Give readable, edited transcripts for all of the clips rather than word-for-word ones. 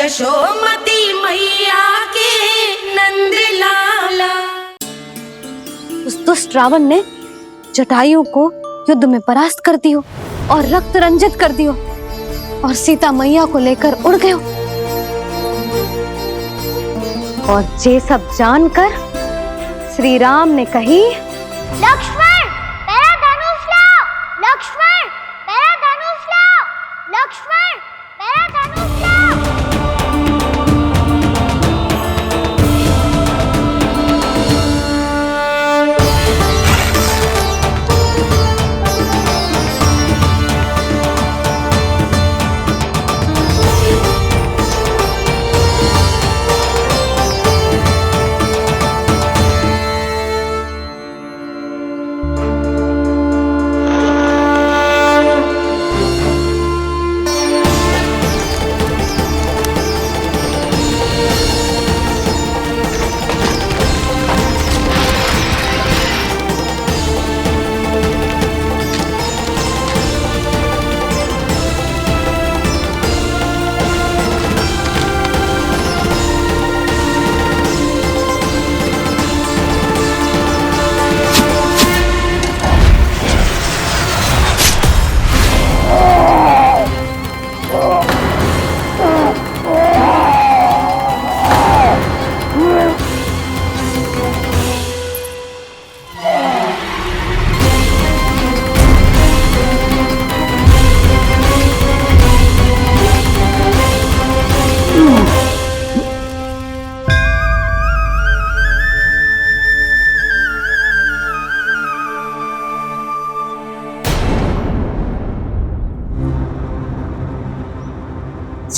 यशोमती मैया के नंद लाला। उस दुष्ट रावण ने जटायु को युद्ध में परास्त कर दियो और रक्त रंजित कर दियो और सीता मैया को लेकर उड़ गयो। और ये सब जानकर श्री राम ने कही, लक्ष्मण मेरा धनुष लाओ, लक्ष्मण मेरा धनुष लाओ, लक्ष्मण मेरा धनुष लाओ।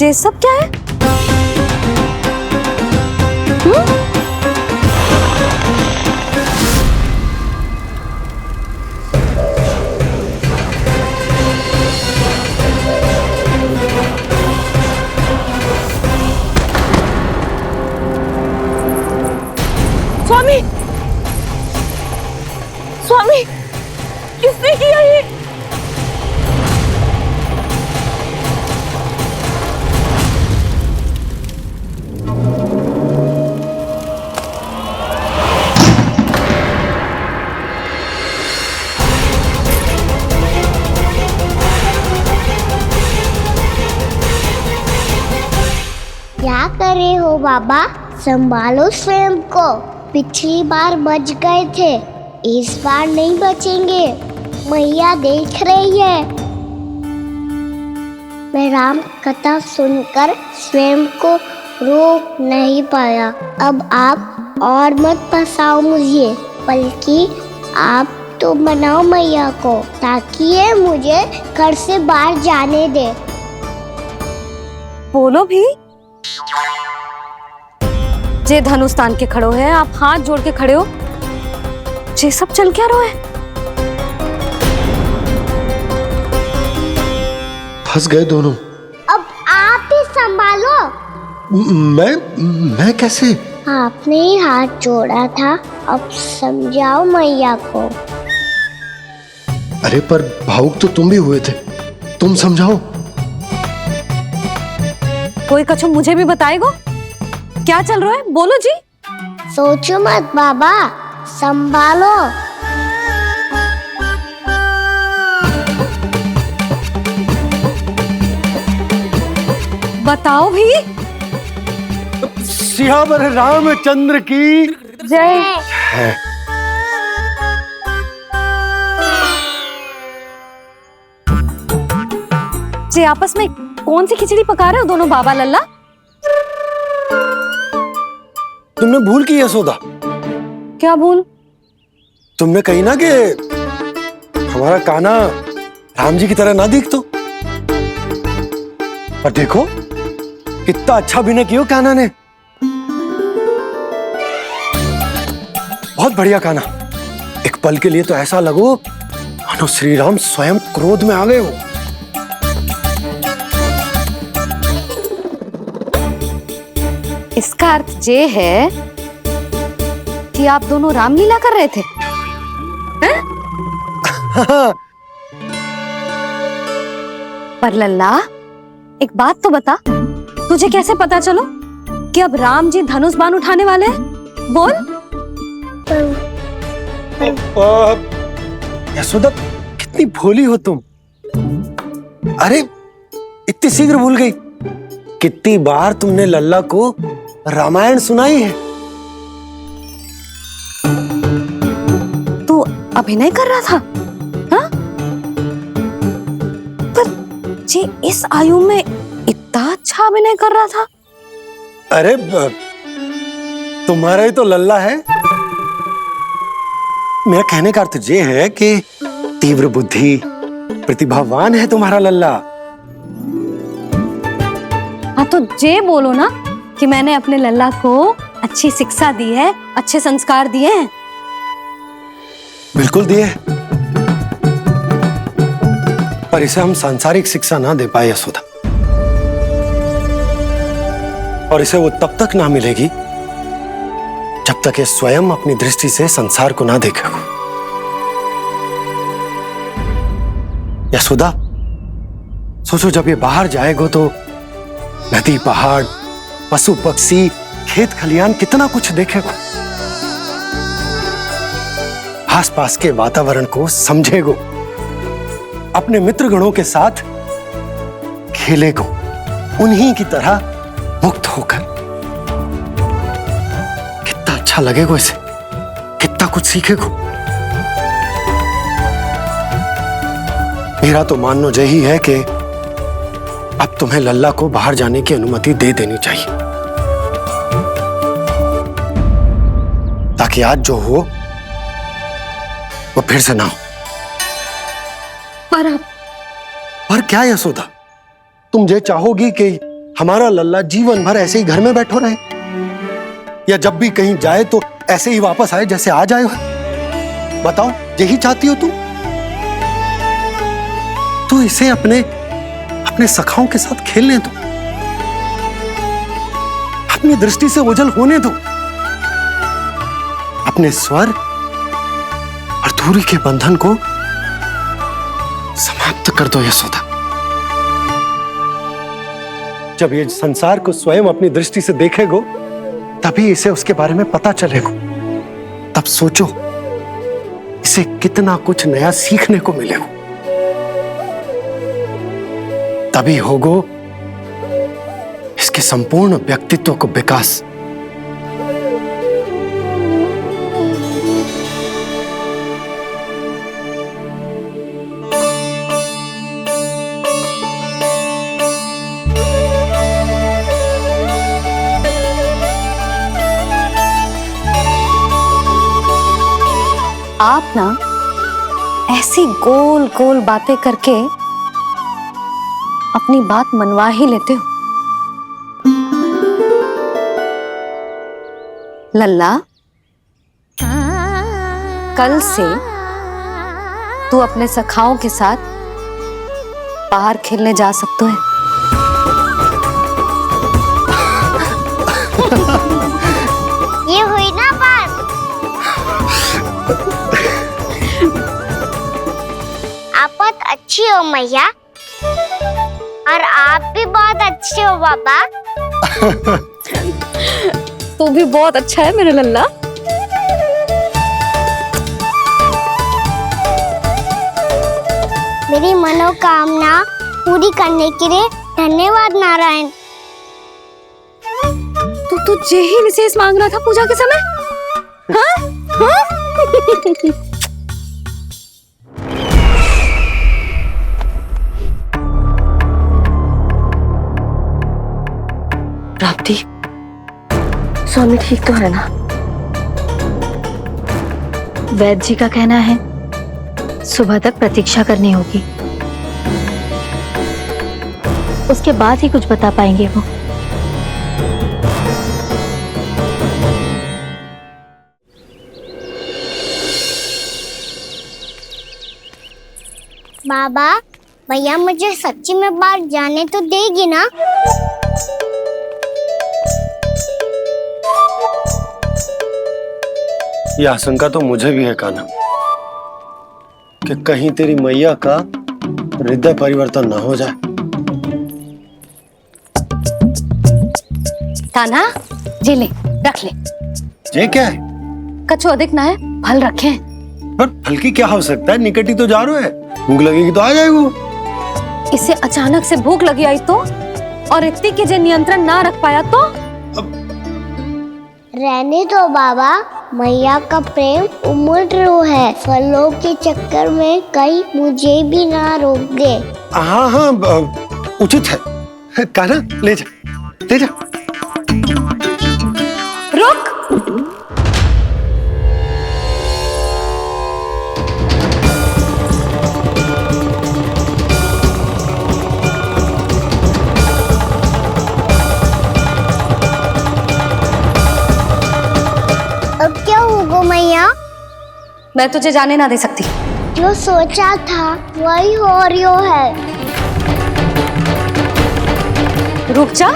ये सब क्या है? स्वामी, स्वामी, किसने किया ये? क्या कर रहे हो बाबा? संभालो स्वयं को। पिछली बार बच गए थे, इस बार नहीं बचेंगे। मैया देख रही है। मैं राम कथा सुनकर स्वयं को रोक नहीं पाया। अब आप और मत फंसाओ मुझे, बल्कि आप तो मनाओ मैया को, ताकि ये मुझे घर से बाहर जाने दे। बोलो भी। जे धनुष तान के खड़ो है, आप हाथ जोड़ के खड़े हो। ये सब चल क्या रहा है? फंस गए दोनों। अब आप ही संभालो। मैं कैसे? आपने ही हाथ जोड़ा था, अब समझाओ मैया को। अरे पर भावुक तो तुम भी हुए थे, तुम समझाओ। कोई कछु मुझे भी बताएगो? क्या चल रहा है? बोलो जी। सोचो मत बाबा, संभालो। बताओ भी। सियावर रामचंद्र की जय। जी आपस में कौन सी खिचड़ी पका रहे हो दोनों बाबा लल्ला? तुमने भूल की यशोदा? क्या भूल? तुमने कही ना कि हमारा कान्हा राम जी की तरह ना दिख तो। और देखो कितना अच्छा अभिनय किया कान्हा ने। बहुत बढ़िया कान्हा। एक पल के लिए तो ऐसा लगो मानो श्री राम स्वयं क्रोध में आ गए हो। इसका अर्थ ये है कि आप दोनों रामलीला कर रहे थे? पर लल्ला एक बात तो बता, तुझे कैसे पता चलो कि अब राम जी धनुष बाण उठाने वाले हैं? बोल। यशोदा, कितनी भोली हो तुम। अरे इतनी शीघ्र भूल गई। कितनी बार तुमने लल्ला को रामायण सुनाई है। तू अभिनय कर रहा था? हाँ? पर जे इस आयु में इतना अच्छा अभिनय कर रहा था। अरे तुम्हारा ही तो लल्ला है। मेरा कहने का अर्थ ये है कि तीव्र बुद्धि, प्रतिभावान है तुम्हारा लल्ला। हाँ तो जे बोलो ना कि मैंने अपने लल्ला को अच्छी शिक्षा दी है, अच्छे संस्कार दिए हैं। बिल्कुल दिए, पर इसे हम सांसारिक शिक्षा ना दे पाए यशोदा। और इसे वो तब तक ना मिलेगी जब तक ये स्वयं अपनी दृष्टि से संसार को ना देखेगा। यशोदा, सोचो जब ये बाहर जाएगा तो नदी, पहाड़, पशु पक्षी, खेत खलियान कितना कुछ देखेगा। आसपास के वातावरण को समझेगो, अपने मित्रगणों के साथ खेलेगो, उन्हीं की तरह मुक्त होकर। कितना अच्छा लगेगा इसे, कितना कुछ सीखेगो। मेरा तो मानना यही है कि अब तुम्हें लल्ला को बाहर जाने की अनुमति दे देनी चाहिए, ताकि आज जो हो वो फिर से ना हो। पर क्या यशोदा, तुम ये चाहोगी कि हमारा लल्ला जीवन भर ऐसे ही घर में बैठो रहे, या जब भी कहीं जाए तो ऐसे ही वापस आए जैसे आज आए हो? बताओ, यही चाहती हो तुम? तो इसे अपने सखाओं के साथ खेलने दो, अपनी दृष्टि से ओझल होने दो, अपने स्वर और दूरी के बंधन को समाप्त कर दो यशोदा। जब ये संसार को स्वयं अपनी दृष्टि से देखेगो, तभी इसे उसके बारे में पता चलेगा। तब सोचो इसे कितना कुछ नया सीखने को मिलेगा। तभी होगो इसके संपूर्ण व्यक्तित्व को विकास। आप ना ऐसी गोल गोल बातें करके अपनी बात मनवा ही लेते हो। लल्ला, कल से तू अपने सखाओं के साथ बाहर खेलने जा सकते हैं। ये हुई ना बात। आप बहुत अच्छी हो मैया, और आप भी बहुत अच्छे हो बाबा। तू भी बहुत अच्छा है मेरा लल्ला। मेरी मनोकामना पूरी करने के लिए धन्यवाद नारायण। तो तू यही विशेष मांग रहा था पूजा के समय? हाँ? हाँ? प्राप्ति, स्वामी ठीक तो है ना? वैद्य जी का कहना है सुबह तक प्रतीक्षा करनी होगी, उसके बाद ही कुछ बता पाएंगे वो। बाबा, भैया मुझे सच्ची में बाहर जाने तो देगी ना? ये आशंका तो मुझे भी है कान्हा, कि कहीं तेरी मैया का हृदय परिवर्तन ना हो जाए। कान्हा जी ले, रख ले। ये क्या है? कछु अधिक ना है, फल रखे हैं। पर फल की क्या आवश्यकता है? निकट ही तो जा रहे हैं, भूख लगेगी तो आ जाएगा वो। इसे अचानक से भूख लगी आई तो, और इतनी के जे नियंत्रण ना रख पाया तो? रहने दो बाबा, मैया का प्रेम उमड़ है। फलों के चक्कर में कहीं मुझे भी ना रोक दे। हाँ हाँ, उचित है। कान्हा ले जा, ले जा। रुक। अब क्या होगा मैया? मैं तुझे जाने ना दे सकती। जो सोचा था वही हो रही है। रुक जा।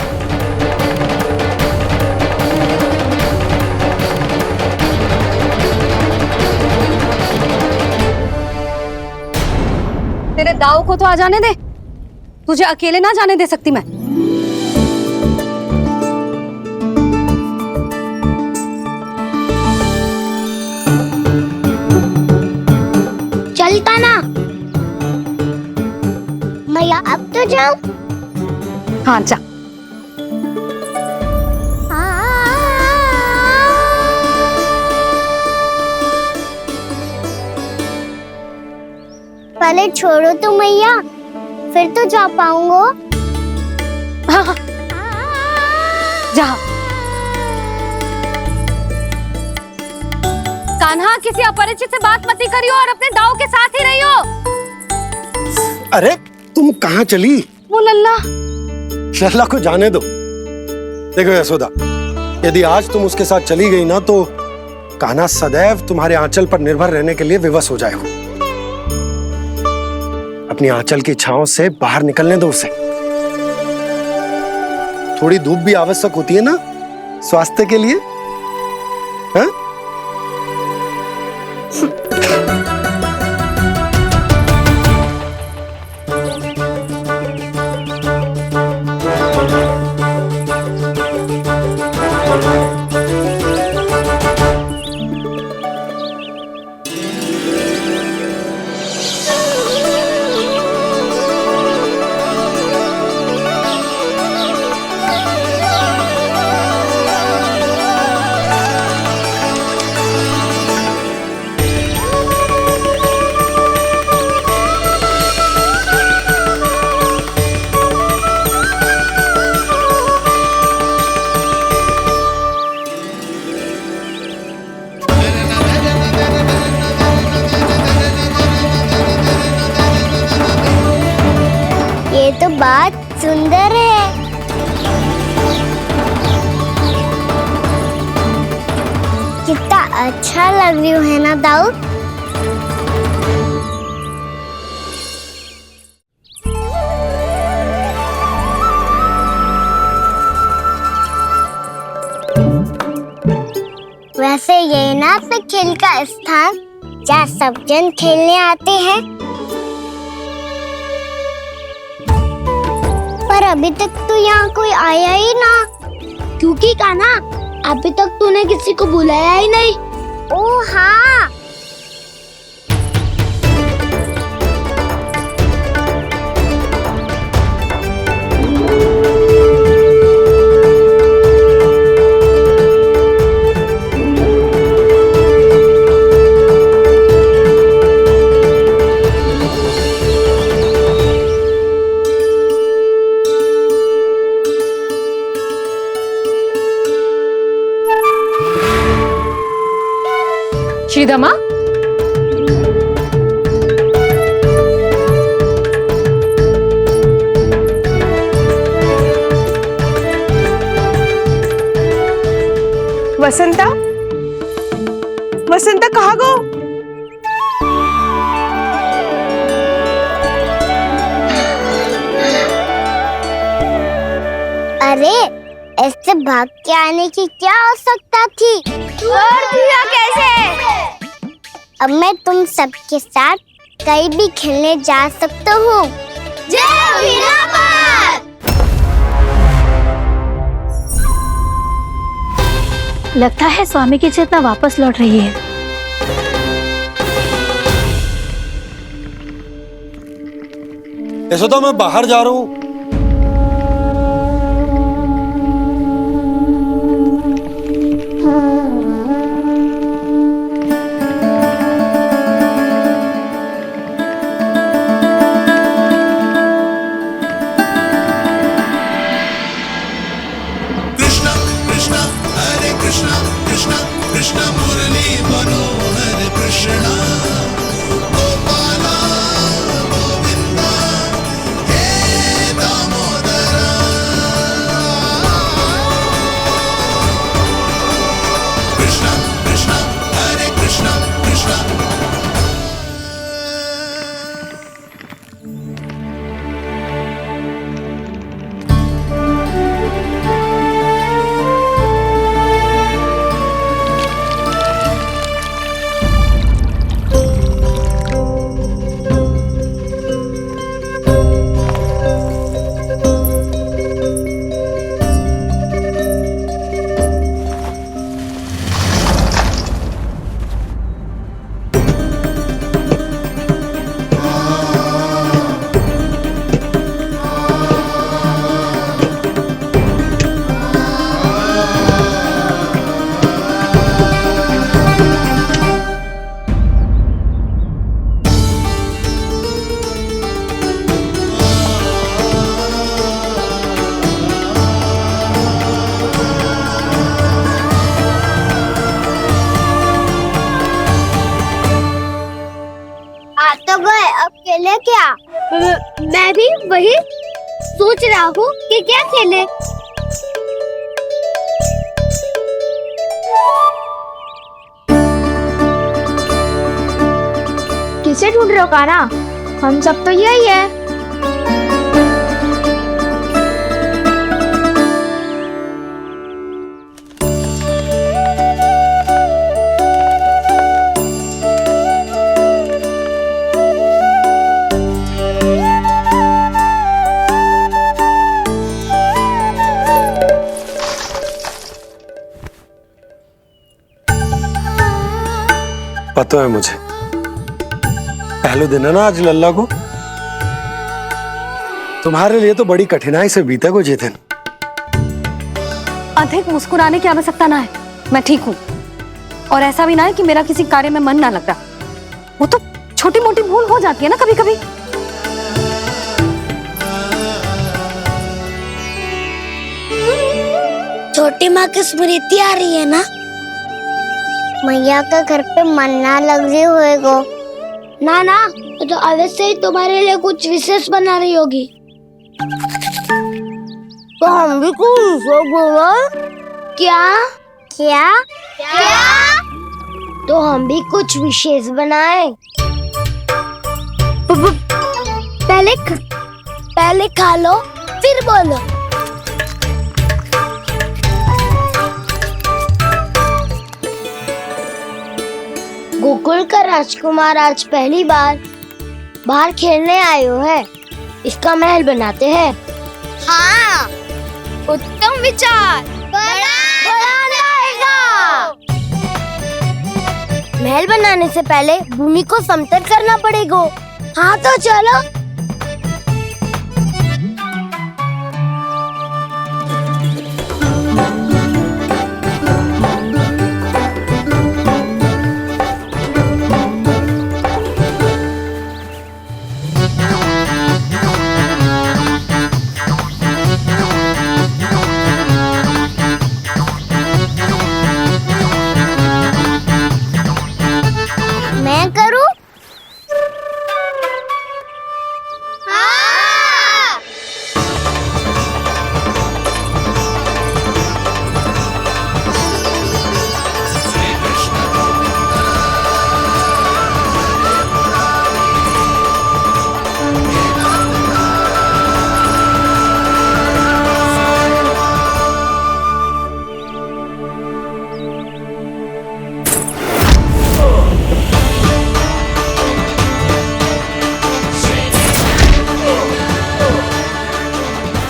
तेरे दाव को तो आ जाने दे, तुझे अकेले ना जाने दे सकती मैं। चलता ना मैया, अब तो जाओ। हाँ जा। पहले छोड़ो तो मैया, फिर तो जा पाऊंगा। हाँ हाँ जा। कान्हा, किसी अपरिचित से बात मत करियो और अपने दाव के साथ ही रहियो। अरे तुम कहाँ चली? वो लल्ला। लल्ला को जाने दो। देखो यशोदा, यदि आज तुम उसके साथ चली गई ना तो कान्हा सदैव तुम्हारे आंचल पर निर्भर रहने के लिए विवश हो जाएगा। अपनी आंचल की छांव से बाहर निकलने दो उसे। थोड़ी धूप भी आवश्यक होती है ना स्वास्थ्य के लिए, हाँ? ये तो बात सुंदर है। कितना अच्छा लग रही है ना दाऊ? वैसे ये ना अपने खेल का स्थान जहाँ सब जन खेलने आते हैं, पर अभी तक तो यहाँ कोई आया ही ना। क्योंकि कान्हा, अभी तक तूने किसी को बुलाया ही नहीं। ओह हाँ, श्रीदमा, वसंता, वसंता कहाँ गो? अरे ऐसे भाग के आने की क्या आवश्यकता थी? और दिया कैसे? अब मैं तुम सबके साथ कहीं भी खेलने जा सकता हूँ। जय वीरापाद! लगता है स्वामी की चेतना वापस लौट रही है। यशोदा, मैं बाहर जा रहा हूं। तो गए, अब खेले क्या? मैं भी वही सोच रहा हूँ कि क्या खेले। किसे ढूंढ रहे हो काना? हम सब तो यही है। पता है मुझे, पहले दिन है ना आज लल्ला को। तुम्हारे लिए तो बड़ी कठिनाई से बीता को जितिन। अधिक मुस्कुराने की आवश्यकता ना है, मैं ठीक हूँ। और ऐसा भी ना है कि मेरा किसी कार्य में मन ना लगता। वो तो छोटी मोटी भूल हो जाती है ना कभी कभी। छोटी माँ की स्मृति आ रही है ना? मैया का घर पे मन ना लग रही होएगो। ना ना, तो अवश्य ही तुम्हारे लिए कुछ विशेष बना रही होगी। तो हम भी कुछ बोलो। क्या क्या क्या? तो हम भी कुछ विशेष बनाए। पहले खा लो फिर बोलो। गोकुल का राजकुमार आज पहली बार बाहर खेलने आए हो है। इसका महल बनाते हैं। हाँ, उत्तम विचार। बड़ा रहेगा। महल बनाने से पहले भूमि को समतल करना पड़ेगा। हाँ तो चलो। मैं करूं? हाँ।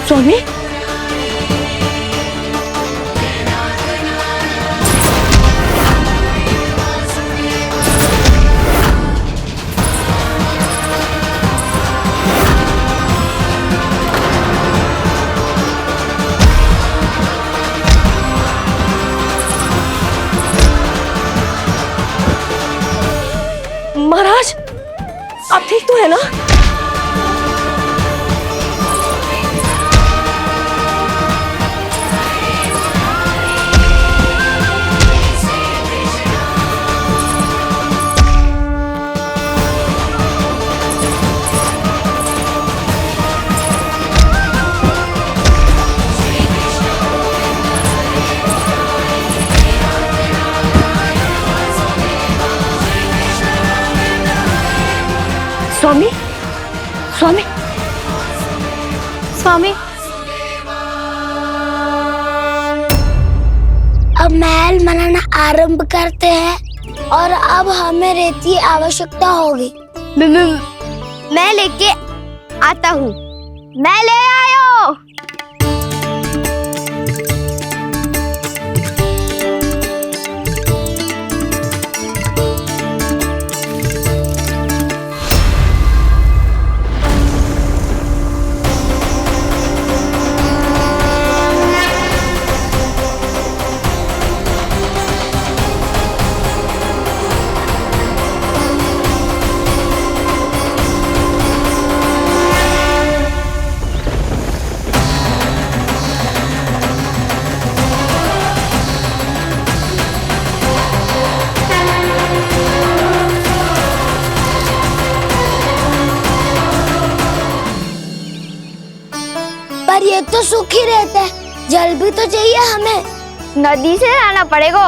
स्वामी, है ना? स्वामी, स्वामी, स्वामी। अब महल बनाना आरंभ करते हैं और अब हमें रेत की आवश्यकता होगी। मैं लेके आता हूँ। मैं ले आयो। पर ये तो सूखी रहता है, जल भी तो चाहिए हमें। नदी से लाना पड़ेगा।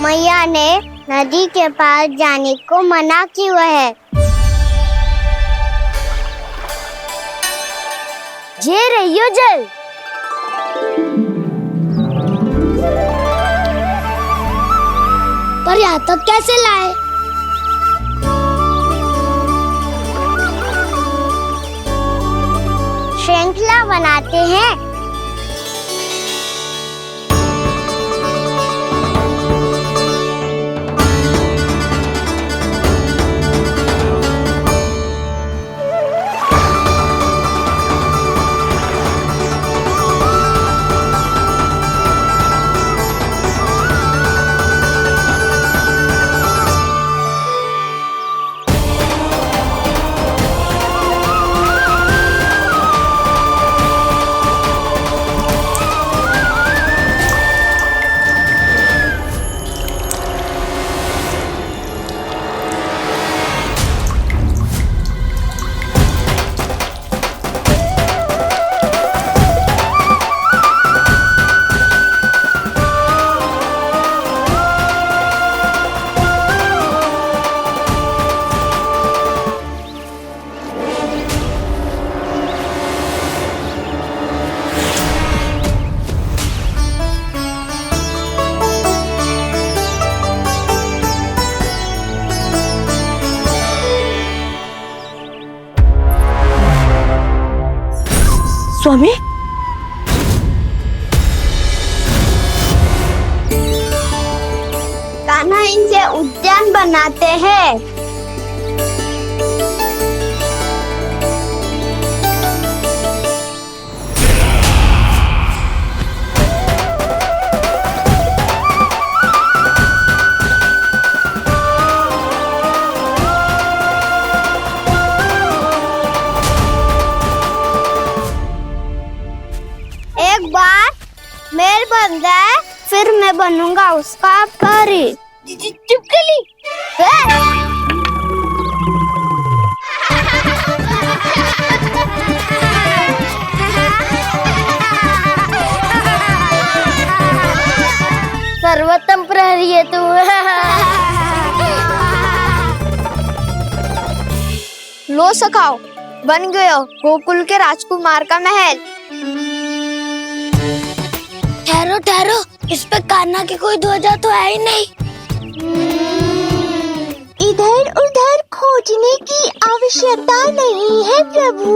मैया ने नदी के पास जाने को मना किया है। ये रहियो जल। पर यहाँ तक कैसे लाए? श्रृंखला बनाते हैं। स्वामी, कान्हा इनसे उद्यान बनाते हैं। एक बार मेल बन जाए फिर मैं बनूंगा उसका परी। चुपकली। सर्वोत्तम प्रहरी है तू। लो सखाओ, बन गयो गोकुल के राजकुमार का महल। ठहरो ठहरो, इस पे कान्हा की कोई ध्वजा तो है ही नहीं। इधर उधर खोजने की आवश्यकता नहीं है प्रभु,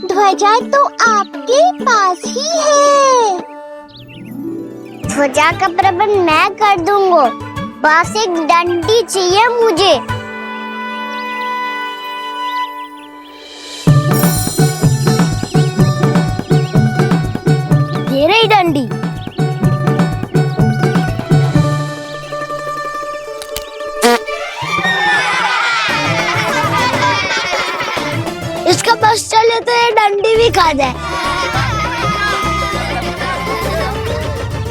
ध्वजा तो आपके पास ही है। ध्वजा का प्रबंध मैं कर दूंगा, बस एक डंडी चाहिए मुझे। ये रही डंडी। भी खा जाए।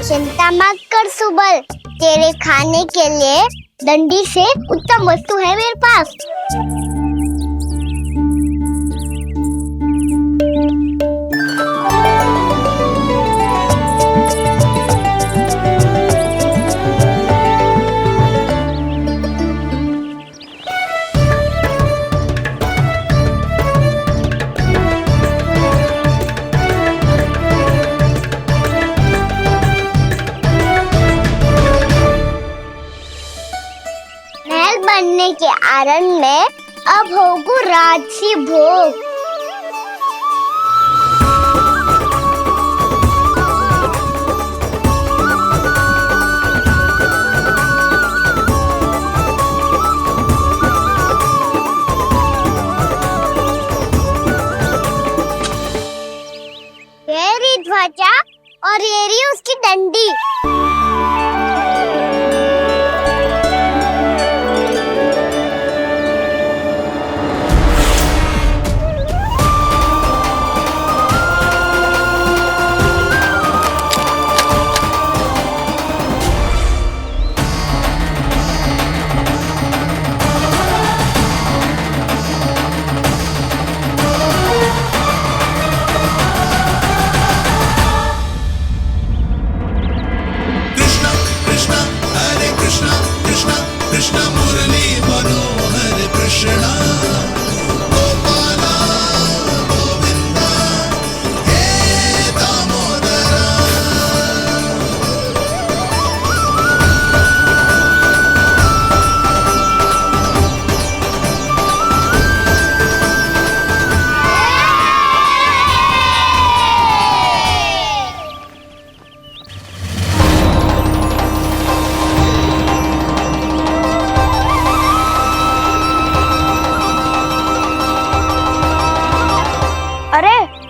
चिंता मत कर सुबल, तेरे खाने के लिए डंडी से उत्तम वस्तु है मेरे पास। महल बनने के आनंद में अब होगू राजसी भोग। ये रही ध्वजा और ये रही उसकी डंडी।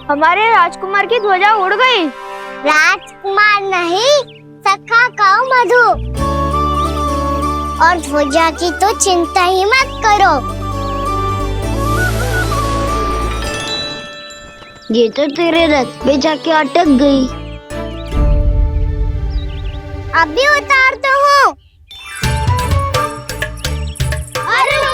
हमारे राजकुमार की ध्वजा उड़ गई। राजकुमार नहीं, सखा कहो मधु। और ध्वजा की तो चिंता ही मत करो। ये तो तेरे रथ पे जाके अटक गई। अभी उतारता हूँ। अरे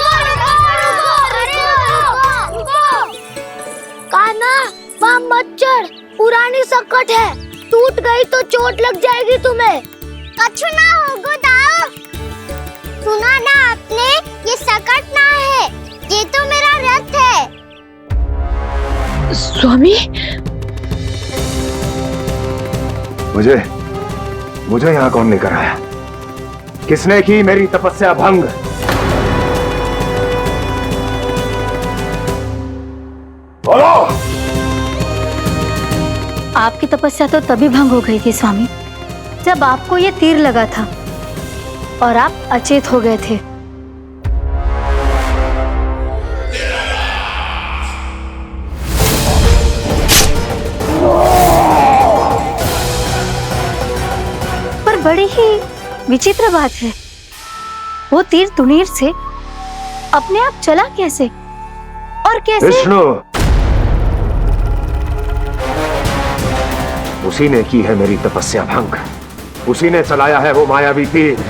कान्हा, वहाँ मत चढ़, पुरानी सकट है, टूट गई तो चोट लग जाएगी तुम्हें। कछु ना होगा दाऊ। सुना ना आपने, ये सकट ना है, ये तो मेरा रथ है। स्वामी, मुझे यहाँ कौन लेकर आया? किसने की मेरी तपस्या भंग? बोलो। आपकी तपस्या तो तभी भंग हो गई थी स्वामी, जब आपको ये तीर लगा था और आप अचेत हो गए थे। पर बड़ी ही विचित्र बात है, वो तीर तुनीर से अपने आप चला कैसे और कैसे? विष्णु, उसी ने की है मेरी तपस्या भंग, उसी ने चलाया है वो मायावी तीर।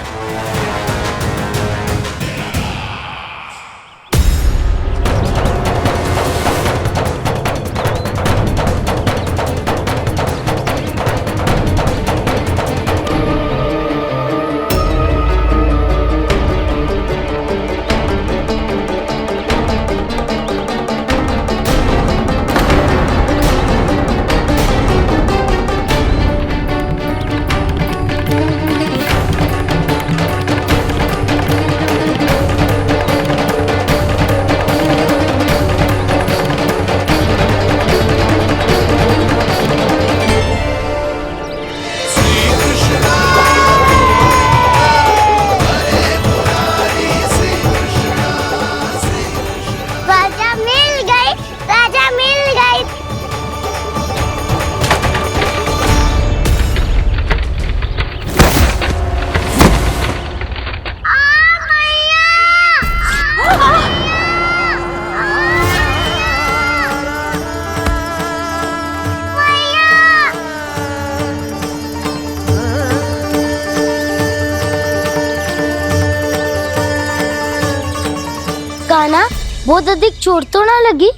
बहुत अधिक चोट तो ना लगी?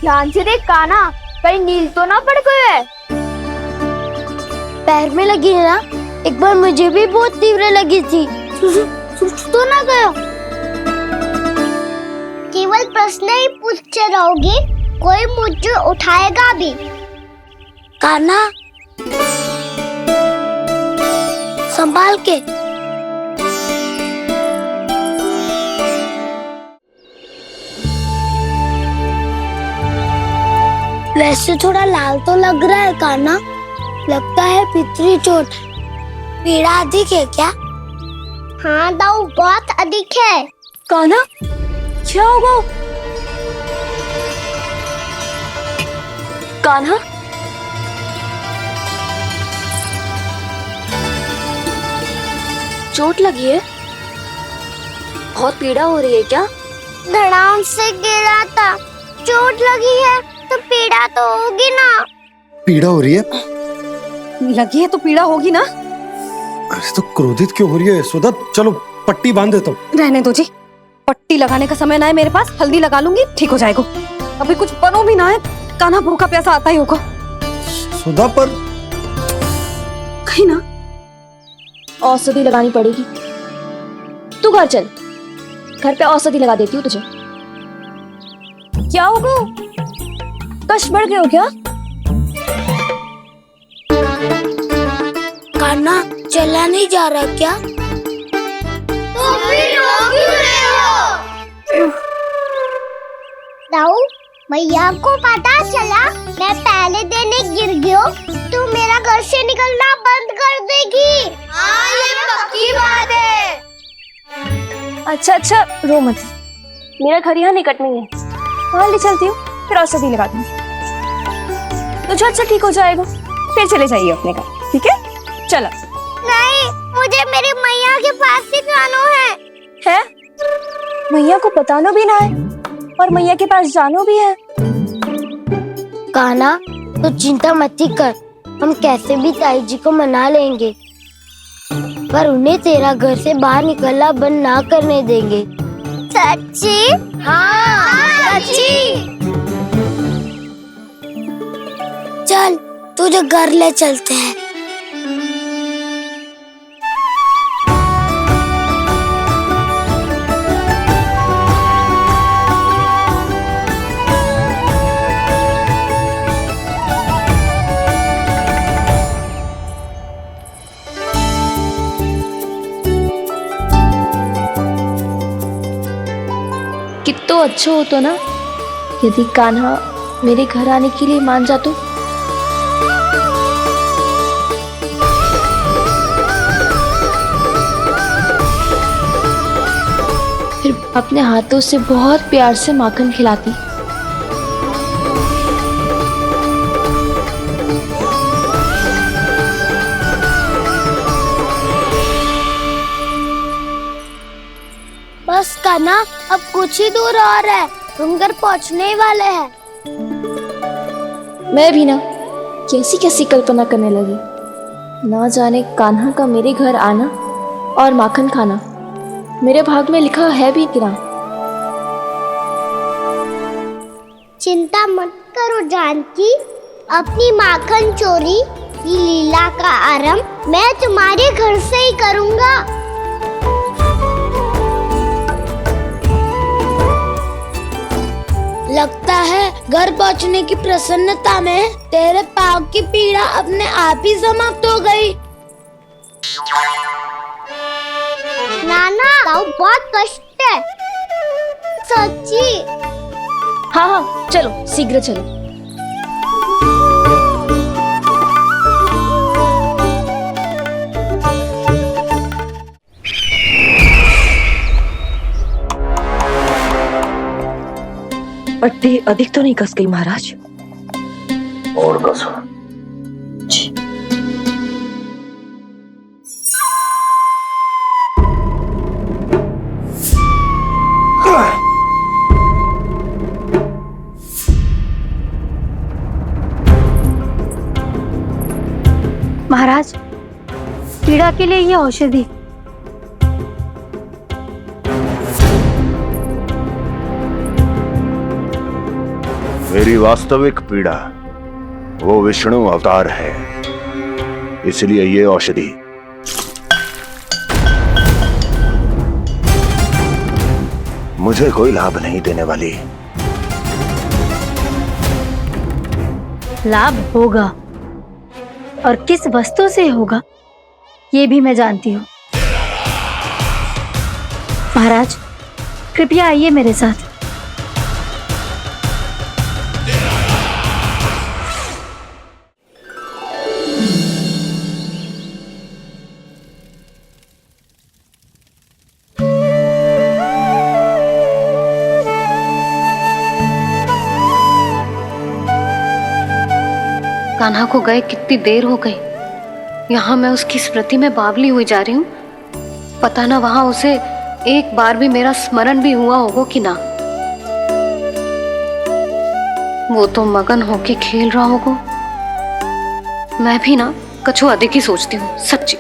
ध्यान से देख कान्हा, कहीं नील तो ना पड़ गए। पैर में लगी है ना? एक बार मुझे भी बहुत तीव्र लगी थी। सूज तो ना गया? केवल प्रश्न ही पूछते रहोगे, कोई मुझे उठाएगा भी? कान्हा, संभाल के। वैसे थोड़ा लाल तो लग रहा है कान्हा, लगता है पितरी चोट। पीड़ा अधिक है क्या? हाँ दाऊ, बहुत अधिक है। कान्हा, क्या होगा? कान्हा, चोट लगी है? बहुत पीड़ा हो रही है क्या? धड़ाम से गिरा था, चोट लगी है तो पीड़ा तो होगी ना। पीड़ा हो रही है? लगी है तो पीड़ा होगी ना। अरे तो क्रोधित क्यों हो रही है यशोदा? चलो पट्टी बांध देता हूँ। रहने दो जी, पट्टी लगाने का समय ना है मेरे पास, हल्दी लगा लूंगी, ठीक हो जाएगा। अभी कुछ बनो भी ना है, कान्हा भूखा प्यासा आता ही होगा। सुधा पर कहीं ना औषधि लगानी पड़ेगी। तू घर चल, घर पे औषधि लगा देती हूँ तुझे। क्या होगा? कष्ट बढ़ गए हो क्या? कान्हा चला नहीं जा रहा क्या? तो फिर रो क्यों रहे हो? दाऊ, मैया को पता चला मैं पहले दिन ही गिर गया तो मेरा घर से निकलना बंद कर देगी। हाँ, ये पक्की बात है। अच्छा अच्छा, रो मत, मेरा घर यहाँ निकट में है, वहाँ ले चलती हूँ, फिर औषधि लगा दूंगी। तो झट से ठीक हो जाएगा, फिर चले जाइए अपने घर, ठीक है? चलो। नहीं, मुझे मेरी मैया के पास ही जाना है। मैया को बताना भी ना है और मैया के पास जानो भी है। कान्हा, तो चिंता मत ही कर, हम कैसे भी ताई जी को मना लेंगे, पर उन्हें तेरा घर से बाहर निकलना बंद ना करने देंगे। सच्ची? हाँ, सच्ची। चल, तुझे घर ले चलते हैं। कितना अच्छा हो तो ना यदि कान्हा मेरे घर आने के लिए मान जा तो। फिर अपने हाथों से बहुत प्यार से माखन खिलाती। बस कान्हा, अब कुछ ही दूर और है, हम घर पहुँचने ही वाले हैं। मैं भी ना कैसी कैसी कल्पना करने लगी। ना जाने कान्हा का मेरे घर आना और माखन खाना मेरे भाग में लिखा है भी कि ना। चिंता मत करो जानकी, अपनी माखन चोरी की लीला का आरंभ मैं तुम्हारे घर से ही करूँगा। लगता है घर पहुंचने की प्रसन्नता में तेरे पाँव की पीड़ा अपने आप ही समाप्त हो गई। नाना, पाँव बहुत कष्ट है। सच्ची? हाँ हाँ, चलो शीघ्र चलो। पट्टी अधिक तो नहीं कस गई महाराज? और कसो। महाराज, पीड़ा के लिए ये औषधि। मेरी वास्तविक पीड़ा वो विष्णु अवतार है, इसलिए ये औषधि मुझे कोई लाभ नहीं देने वाली। लाभ होगा, और किस वस्तु से होगा ये भी मैं जानती हूँ। महाराज, कृपया आइए मेरे साथ। कान्हा को गए कितनी देर हो गई। यहाँ मैं उसकी स्मृति में बावली हुई जा रही हूँ। पता ना वहां उसे एक बार भी मेरा स्मरण भी हुआ होगा कि ना। वो तो मगन होके खेल रहा होगा। मैं भी ना कछु अधिक ही सोचती हूँ, सच्ची।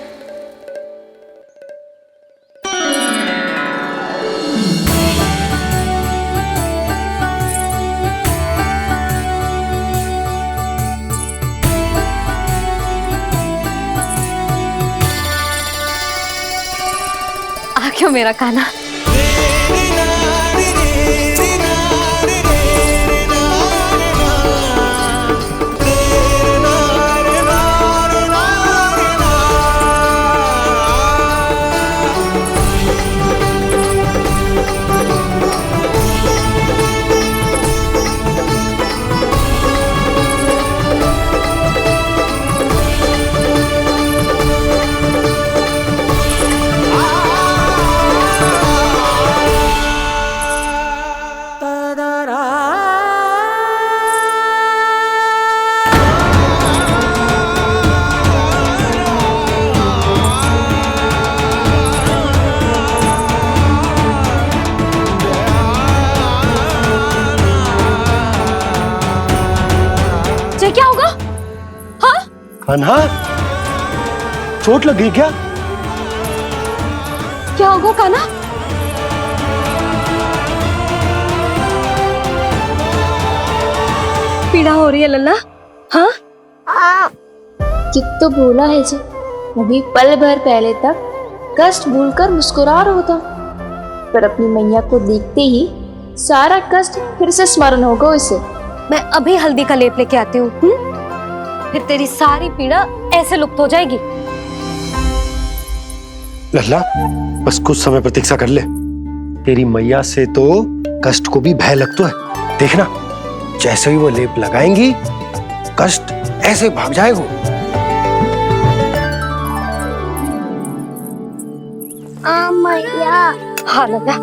आ क्यों मेरा कान्हा? क्या होगा? हाँ? कान्हा, चोट लग गई क्या? क्या होगा कान्हा? पीड़ा हो रही है लल्ला? हाँ? कित तो भूला है जी, अभी पल भर पहले तक कष्ट भूलकर मुस्कुरा रहा था, पर अपनी मैया को देखते ही सारा कष्ट फिर से स्मरण होगा उसे। मैं अभी हल्दी का लेप लेके आती हूँ, फिर तेरी सारी पीड़ा ऐसे लुप्त हो जाएगी। लल्ला, बस कुछ समय प्रतीक्षा कर ले। तेरी मैया से तो कष्ट को भी भय लगता है। देखना, जैसे ही वो लेप लगाएंगी, कष्ट ऐसे भाग जाएगा। मैया। हाँ लल्ला।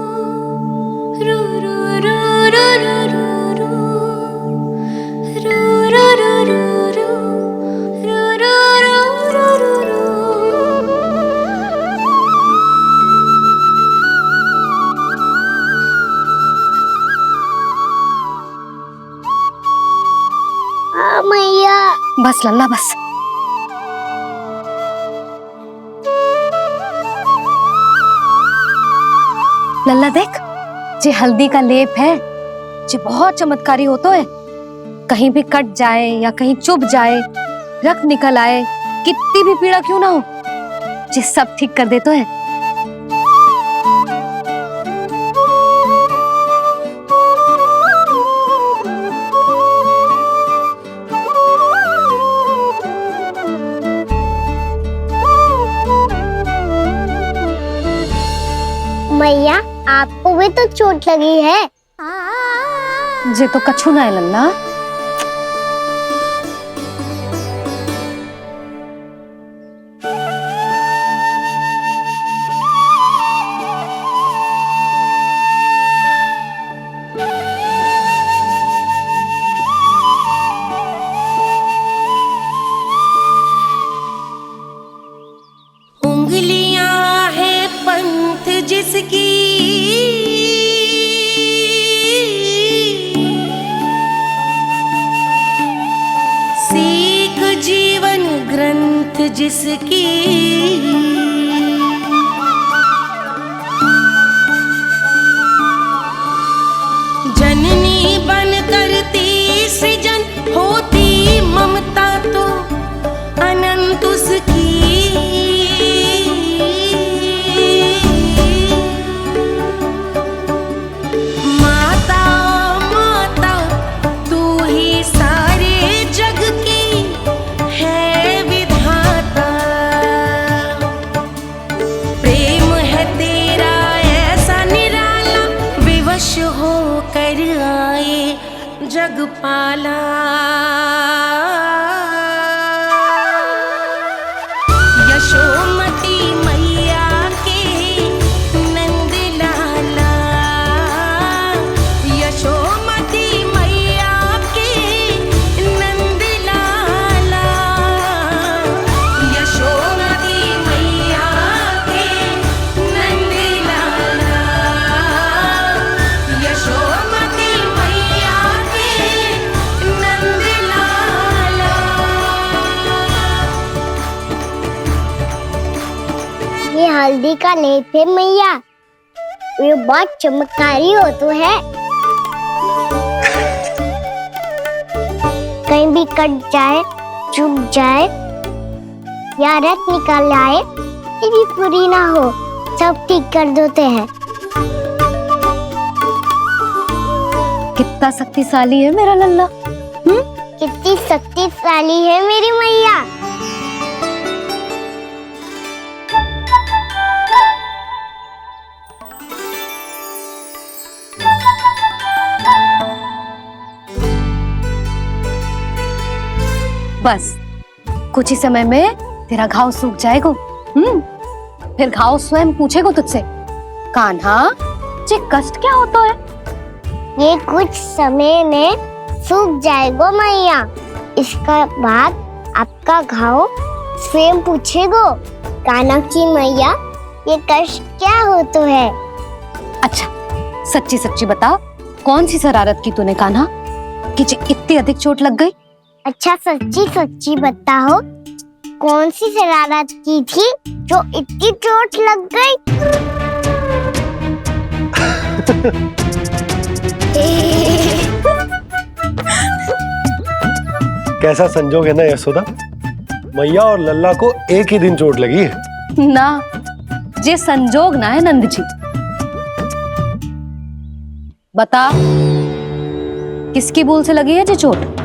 मैया। बस लल्ला बस। लल्ला देख, जे हल्दी का लेप है, जे बहुत चमत्कारी होता है। कहीं भी कट जाए या कहीं चुभ जाए, रक्त निकल आए, कितनी भी पीड़ा क्यों ना हो, जे सब ठीक कर देता है। मैया, आपको भी तो चोट लगी है। जे तो कछु ना है लल्ला। उंगलियां है पंथ जिसकी, सीख जीवन ग्रंथ जिसकी, जननी बन करती जग पाला। यशोमती मैया के नंद लाला, यशोमती मैया के नंद लाला, यशोमती मैया के नंद लाला, यशोमती मैया के नंद लाला। ये हल्दी का लेप है मैया, ये बहुत चमत्कारी हो तो है। कहीं भी कट जाए, चुभ जाए या रत निकल आए, ये भी पूरी ना हो, सब ठीक कर देते हैं। कितना शक्तिशाली है मेरा लल्ला। कितनी शक्तिशाली है मेरी मैया। बस कुछ ही समय में तेरा घाव सूख जाएगा। फिर घाव स्वयं पूछेगा तुझसे, कान्हा ये कष्ट क्या होता है? ये कुछ समय में सूख जाएगा मैया। इसका बाद आपका घाव स्वयं पूछेगो, कान्हा की मैया ये कष्ट क्या होता है। अच्छा सच्ची सच्ची बता, कौन सी शरारत की तूने कान्हा कि इतनी अधिक चोट लग गई? अच्छा सच्ची सच्ची बताओ, कौन सी शरारत की थी जो इतनी चोट लग गई? कैसा संजोग है ना यशोदा, मैया और लल्ला को एक ही दिन चोट लगी है। ना ये संजोग ना है नंद जी। बता किसकी भूल से लगी है ये चोट?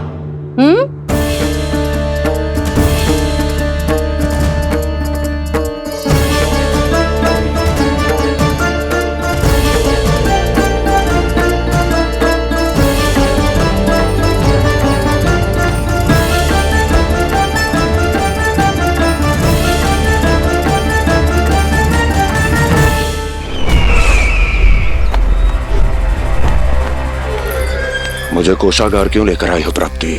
मुझे कोषागार क्यों लेकर आई हो प्राप्ति?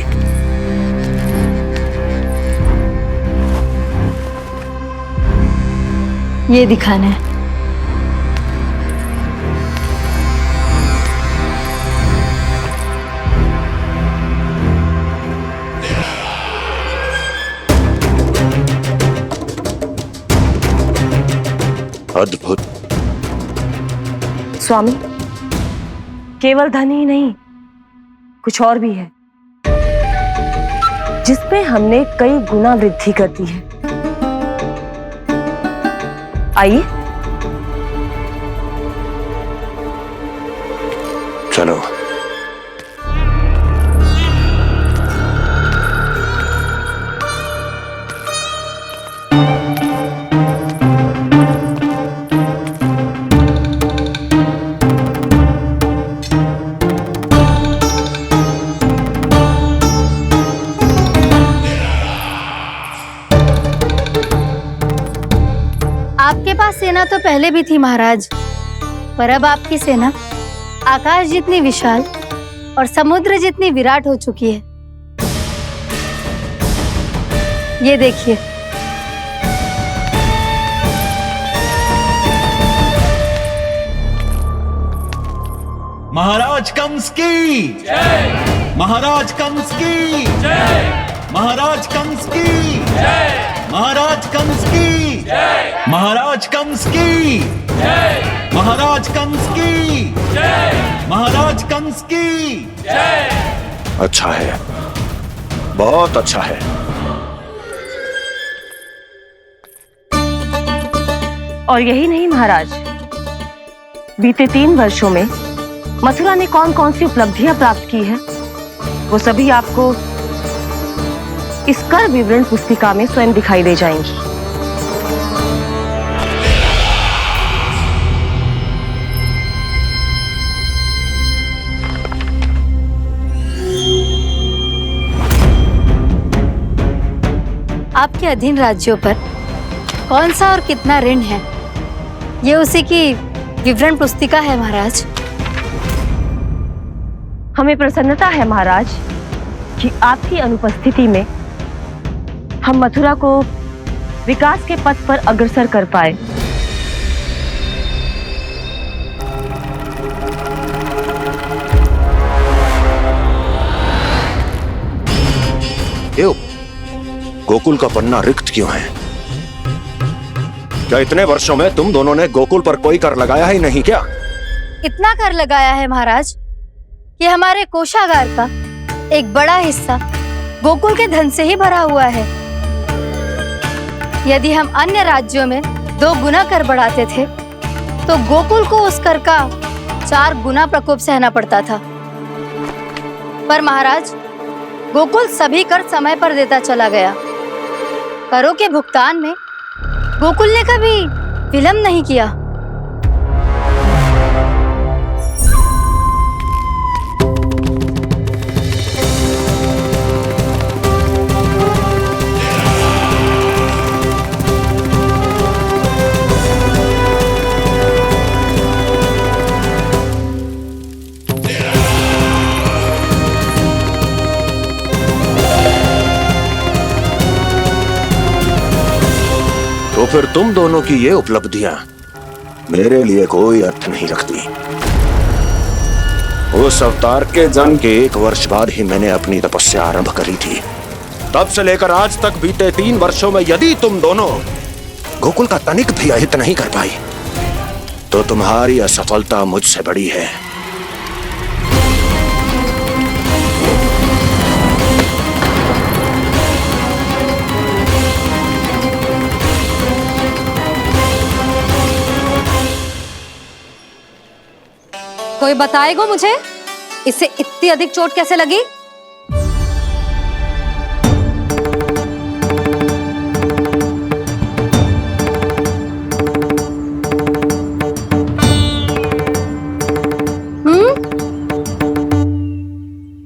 ये दिखाना है। अद्भुत। स्वामी, केवल धन ही नहीं, कुछ और भी है जिसमें हमने कई गुना वृद्धि कर दी है। आइए चलो। आपके पास सेना तो पहले भी थी महाराज, पर अब आपकी सेना आकाश जितनी विशाल और समुद्र जितनी विराट हो चुकी है। ये देखिए। महाराज कंस की जय, महाराज कंस की जय, महाराज कंस की जय, महाराज कंस की जय, महाराज कंस की जय, महाराज कंस की जय, महाराज कंस की जय। अच्छा है, बहुत अच्छा है। और यही नहीं महाराज, बीते 3 वर्षों में मथुरा ने कौन कौन सी उपलब्धियां प्राप्त की है, वो सभी आपको इस कर विवरण पुस्तिका में स्वयं दिखाई दे जाएंगी। आपके अधीन राज्यों पर कौन सा और कितना ऋण है, ये उसी की विवरण पुस्तिका है महाराज। हमें प्रसन्नता है महाराज कि आपकी अनुपस्थिति में हम मथुरा को विकास के पथ पर अग्रसर कर पाए। क्यों? गोकुल का पन्ना रिक्त क्यों है? क्या इतने वर्षों में तुम दोनों ने गोकुल पर कोई कर लगाया ही नहीं क्या? इतना कर लगाया है महाराज कि हमारे कोषागार का एक बड़ा हिस्सा गोकुल के धन से ही भरा हुआ है। यदि हम अन्य राज्यों में 2 गुना कर बढ़ाते थे तो गोकुल को उस कर का 4 गुना प्रकोप सहना पड़ता था। पर महाराज, गोकुल सभी कर समय पर देता चला गया। करों के भुगतान में गोकुल ने कभी विलंब नहीं किया। तो फिर तुम दोनों की ये उपलब्धियां मेरे लिए कोई अर्थ नहीं रखती। उस अवतार के जन्म के 1 वर्ष बाद ही मैंने अपनी तपस्या आरंभ करी थी। तब से लेकर आज तक बीते 3 वर्षों में यदि तुम दोनों गोकुल का तनिक भी अहित नहीं कर पाई तो तुम्हारी असफलता मुझसे बड़ी है। कोई बताएगा मुझे इसे इतनी अधिक चोट कैसे लगी?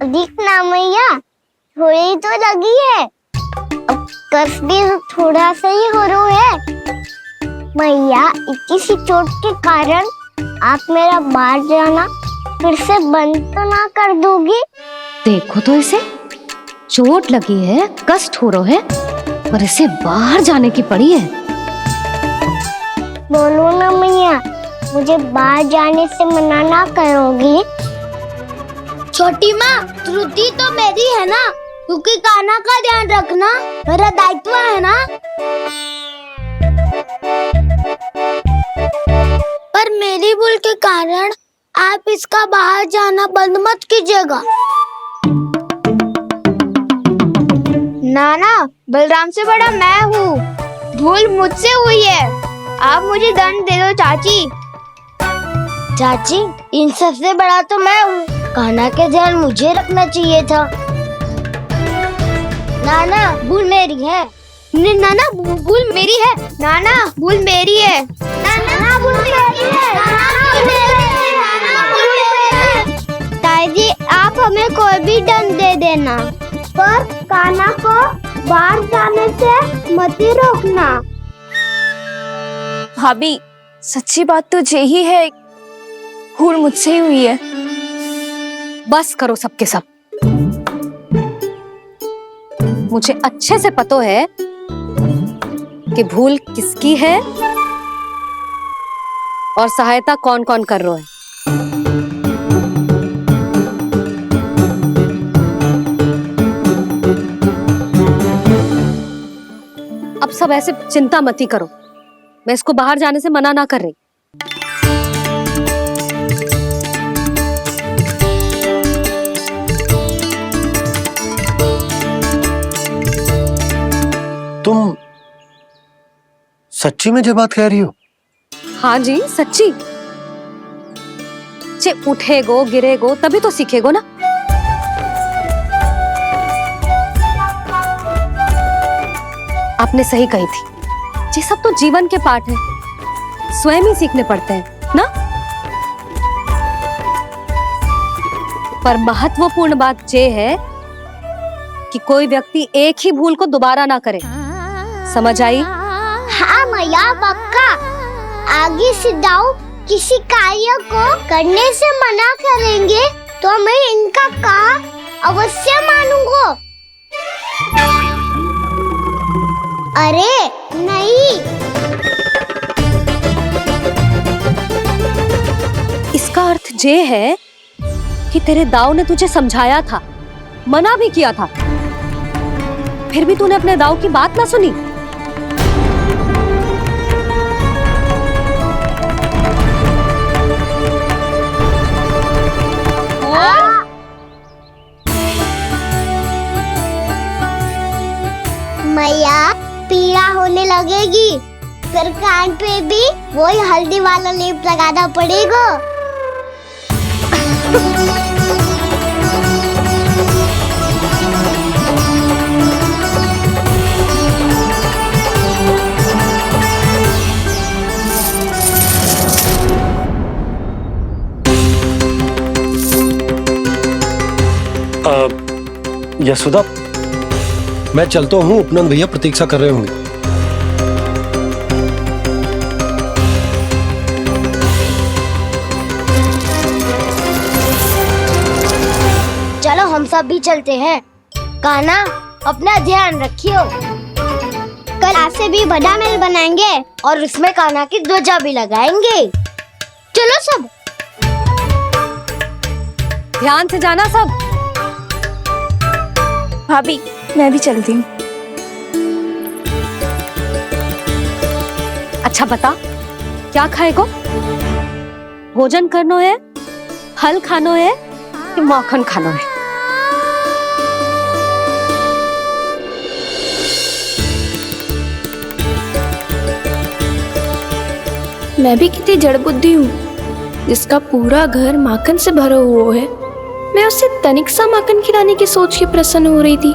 दिखना मैया, थोड़ी तो लगी है। अब कष्ट भी थोड़ा सा ही हो रहा है। मैया, इतनी सी चोट के कारण आप मेरा बाहर जाना फिर से बंद तो ना कर दोगी? देखो तो इसे, चोट लगी है, कष्ट हो रहा है, पर इसे बाहर जाने की पड़ी है। बोलो ना मैया, मुझे बाहर जाने से मना ना करोगी? छोटी माँ, त्रुटि तो मेरी है ना, क्योंकि कान्हा का ध्यान रखना मेरा दायित्व है ना। पर मेरी भूल के कारण आप इसका बाहर जाना बंद मत कीजिएगा। नाना, बलराम से बड़ा मैं हूँ, भूल मुझसे हुई है, आप मुझे दंड दे दो चाची। चाची, इन सबसे बड़ा तो मैं हूँ, कान्हा के ध्यान मुझे रखना चाहिए था। नाना, भूल मेरी है। नाना, भूल मेरी है। नाना, भूल मेरी है। नाना, भूल मेरी है। नाना, भूल मेरी है। नाना, भूल मेरी है। ताई जी, आप हमें कोई भी दंड दे देना, पर कान्हा को बाहर जाने से मत ही रोकना। भाभी, सच्ची बात तो यही है, भूल मुझसे ही हुई है। बस करो सबके सब। मुझे अच्छे से पता है कि भूल किसकी है और सहायता कौन कौन कर रहा है। अब सब ऐसे चिंता मत ही करो, मैं इसको बाहर जाने से मना ना कर रही। तुम सच्ची में ये बात कह रही हो? हाँ जी, सच्ची। चे उठेगो गिरेगो तभी तो सीखेगो ना। आपने सही कही थी, ये सब तो जीवन के पाठ है, स्वयं ही सीखने पड़ते हैं ना। पर महत्वपूर्ण बात ये है कि कोई व्यक्ति एक ही भूल को दोबारा ना करे। समझ आई? हाँ मैया पक्का। आगे से दाऊ किसी कार्य को करने से मना करेंगे तो मैं इनका कहा अवश्य मानूंगा। अरे नहीं, इसका अर्थ ये है कि तेरे दाऊ ने तुझे समझाया था, मना भी किया था, फिर भी तूने अपने दाऊ की बात ना सुनी। मैया पीड़ा होने लगेगी, फिर कान पे भी वही हल्दी वाला लेप लगाना पड़ेगा। यशोदा, मैं चलता हूँ, उपनंद भैया प्रतीक्षा कर रहे होंगे। चलो हम सब भी चलते हैं। कान्हा अपना ध्यान रखियो। कल आपसे भी बड़ा महल बनाएंगे और उसमें कान्हा की ध्वजा भी लगाएंगे। चलो सब। ध्यान से जाना सब। भाभी मैं भी चलती हूँ। अच्छा बता, क्या खाएगो? भोजन करनो है, फल खानो है कि माखन खानो है? मैं भी कितनी जड़ बुद्धि हूँ जिसका पूरा घर माखन से भरा हुआ है। मैं उससे तनिक सा माखन खिलाने की सोच के प्रसन्न हो रही थी।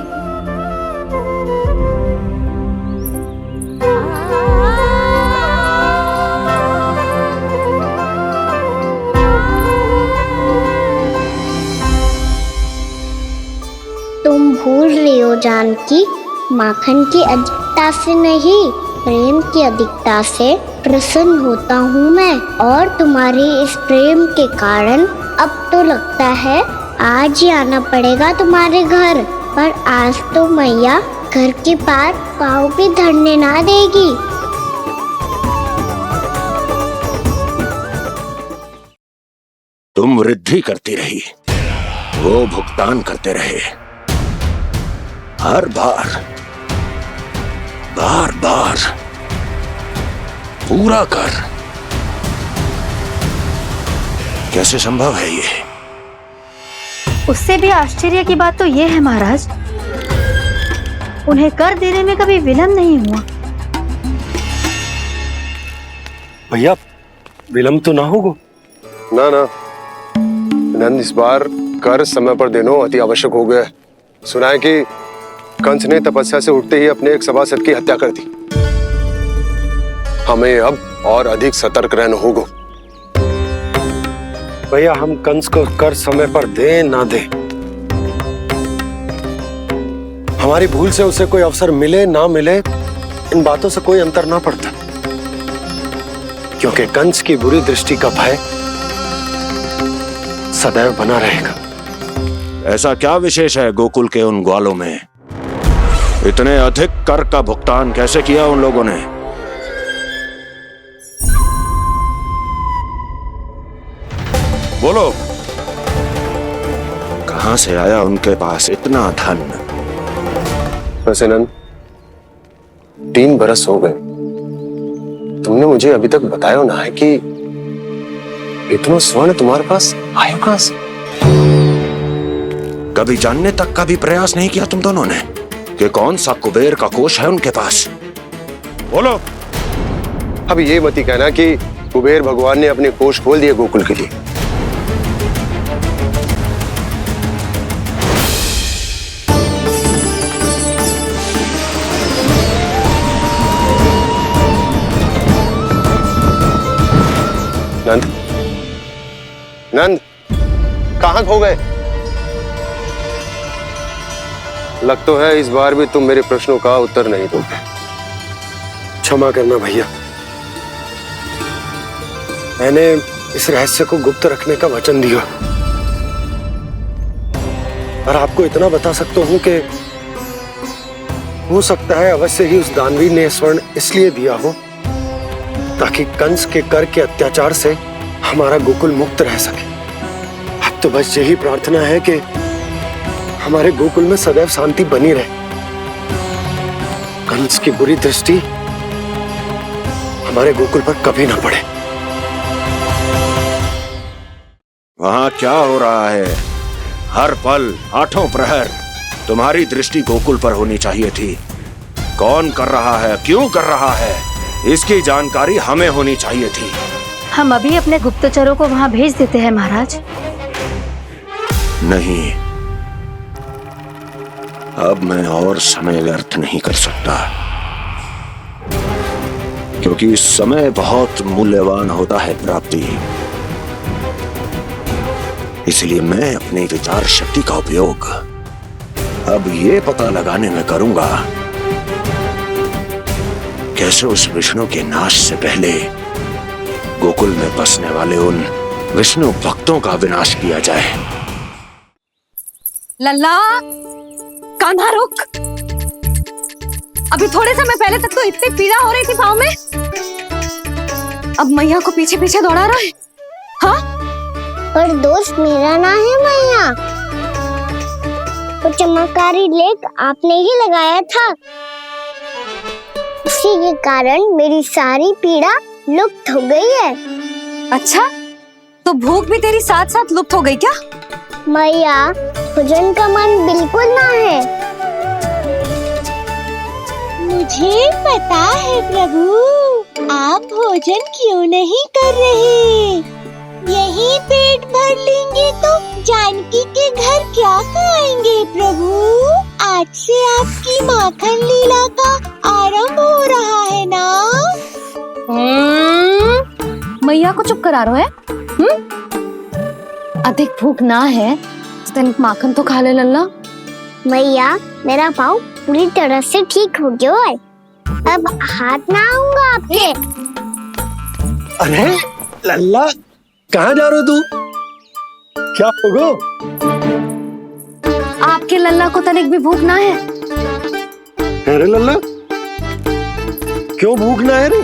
तुम भूल रही हो जानकी, माखन की अधिकता से नहीं, प्रेम की अधिकता से प्रसन्न होता हूँ मैं। और तुम्हारे इस प्रेम के कारण अब तो लगता है आज ही आना पड़ेगा तुम्हारे घर। पर आज तो मैया घर के पार पाँव भी धरने ना देगी। तुम वृद्धि करती रही, वो भुगतान करते रहे। हर बार बार बार पूरा कर। कैसे संभव है ये? उससे भी आश्चर्य की बात तो ये है महाराज, उन्हें कर देने में कभी विलंब नहीं हुआ। भैया विलंब तो ना होगा? ना ना नंद, इस बार कर समय पर देना अति आवश्यक हो गया। सुना है कि कंस ने तपस्या से उठते ही अपने एक सभासद की हत्या कर दी। हमें अब और अधिक सतर्क रहना होगा। भैया हम कंस को कर समय पर दे ना दे, हमारी भूल से उसे कोई अवसर मिले ना मिले, इन बातों से कोई अंतर ना पड़ता। क्योंकि कंस की बुरी दृष्टि का भय सदैव बना रहेगा। ऐसा क्या विशेष है गोकुल के उन ग्वालों में? इतने अधिक कर का भुगतान कैसे किया उन लोगों ने? बोलो, कहां से आया उनके पास इतना धन? वैसे नंद, 3 बरस हो गए, तुमने मुझे अभी तक बताया ना है कि इतना स्वर्ण तुम्हारे पास आया कहां से? कभी जानने तक का भी प्रयास नहीं किया तुम दोनों ने कि कौन सा कुबेर का कोष है उनके पास? बोलो। अब ये मत ही कहना कि कुबेर भगवान ने अपने कोष खोल दिए गोकुल के लिए। नंद, नंद, कहां खो गए? लग तो है इस बार भी तुम मेरे प्रश्नों का उत्तर नहीं दोगे। क्षमा करना भैया, मैंने इस रहस्य को गुप्त रखने का वचन दिया। और आपको इतना बता सकता हूं कि हो सकता है अवश्य ही उस दानवीर ने स्वर्ण इसलिए दिया हो ताकि कंस के कर के अत्याचार से हमारा गोकुल मुक्त रह सके। अब तो बस यही प्रार्थना है कि हमारे गोकुल में सदैव शांति बनी रहे, कंस की बुरी दृष्टि हमारे गोकुल पर कभी ना पड़े। वहां क्या हो रहा है? हर पल आठों प्रहर तुम्हारी दृष्टि गोकुल पर होनी चाहिए थी। कौन कर रहा है, क्यों कर रहा है, इसकी जानकारी हमें होनी चाहिए थी। हम अभी अपने गुप्तचरों को वहां भेज देते हैं महाराज। नहीं, अब मैं और समय व्यर्थ नहीं कर सकता, क्योंकि समय बहुत मूल्यवान होता है प्राप्ति। इसलिए मैं अपनी विचार शक्ति का उपयोग अब ये पता लगाने में करूंगा कैसे उस विष्णु के नाश से पहले गोकुल में बसने वाले उन विष्णु भक्तों का विनाश किया जाए। लल्ला, कान्हा रुक। अभी थोड़े समय पहले तक तो इतनी पीड़ा हो रही थी पाँव में, अब मैया को पीछे पीछे दौड़ा रहा है। हाँ, पर दोस्त मेरा ना है मैया, वो चमत्कारी लेख आपने ही लगाया था, उसी के कारण मेरी सारी पीड़ा लुप्त हो गई है। अच्छा, तो भूख भी तेरी साथ साथ लुप्त हो गई क्या? मैया, भोजन का मन बिल्कुल ना है। मुझे पता है प्रभु, आप भोजन क्यों नहीं कर रहे। यही पेट भर लेंगे तो जानकी के घर क्या खाएंगे प्रभु। आज से आपकी माखन लीला का आरंभ हो रहा है ना। मैया को चुप करा रहा है। अधिक भूख ना है तो माखन तो खा ले लल्ला। मैया, मेरा पाँव पूरी तरह से ठीक हो गया है, अब हाथ ना आऊंगा आपके। अरे लल्ला, कहाँ जा रहे हो तू? क्या होगा? आपके लल्ला को तनिक भी भूख ना है? अरे लल्ला, क्यों भूख ना है रे?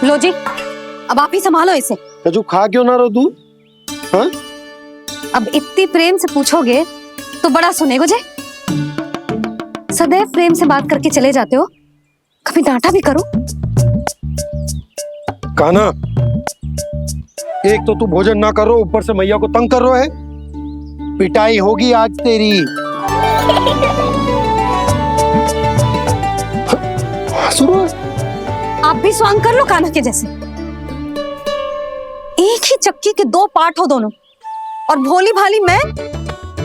लो जी, अब आप ही संभालो इसे। जो खा क्यों ना रहो तू? हाँ? अब इतनी प्रेम से पूछोगे तो बड़ा सुनेगो जे। सदैव प्रेम से बात करके चले जाते हो, कभी डांटा भी करो। कान्हा, एक तो तू भोजन ना करो, ऊपर से मैया को तंग कर रहा है। पिटाई होगी आज तेरी। आप भी स्वांग कर लो कान्हा के जैसे। एक ही चक्की के दो पार्ट हो दोनों, और भोली भाली मैं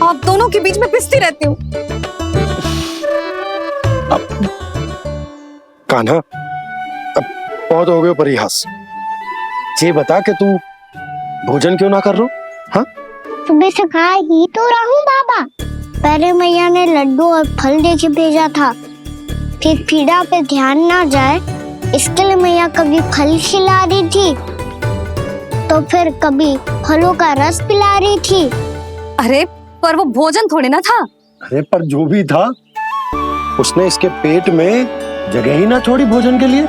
आप दोनों के बीच में पिसती रहती हूँ। कान्हा, अब बहुत हो गए परिहास। ये बता कि तू भोजन क्यों ना कर रो? हाँ? सुबह से खा ही तो रहा हूँ बाबा। पहले मैया ने लड्डू और फल देके भेजा था, फिर पीड़ा पे ध्यान ना जाए इसके लिए मैया कभी फल खिला रही थी तो फिर कभी फलों का रस पिला रही थी। अरे पर वो भोजन थोड़े ना था। अरे पर जो भी था, उसने इसके पेट में जगह ही ना छोड़ी भोजन के लिए।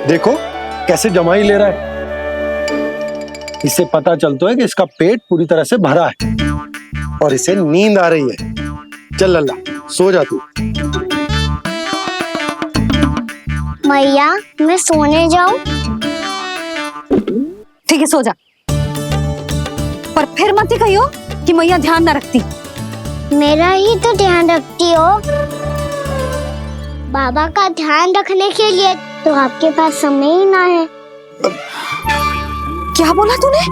देखो कैसे जमाई ले रहा है। इससे पता चलता है कि इसका पेट पूरी तरह से भरा है और इसे नींद आ रही है। चल लल्ला, सो जा तू। मैया, मैं सोने जाऊं? ठीक है, सो जा, पर फिर मत ही कहियो कि मैया ध्यान ना रखती। मेरा ही तो ध्यान रखती हो। बाबा का ध्यान रखने के लिए तो आपके पास समय ही ना है। क्या बोला तूने?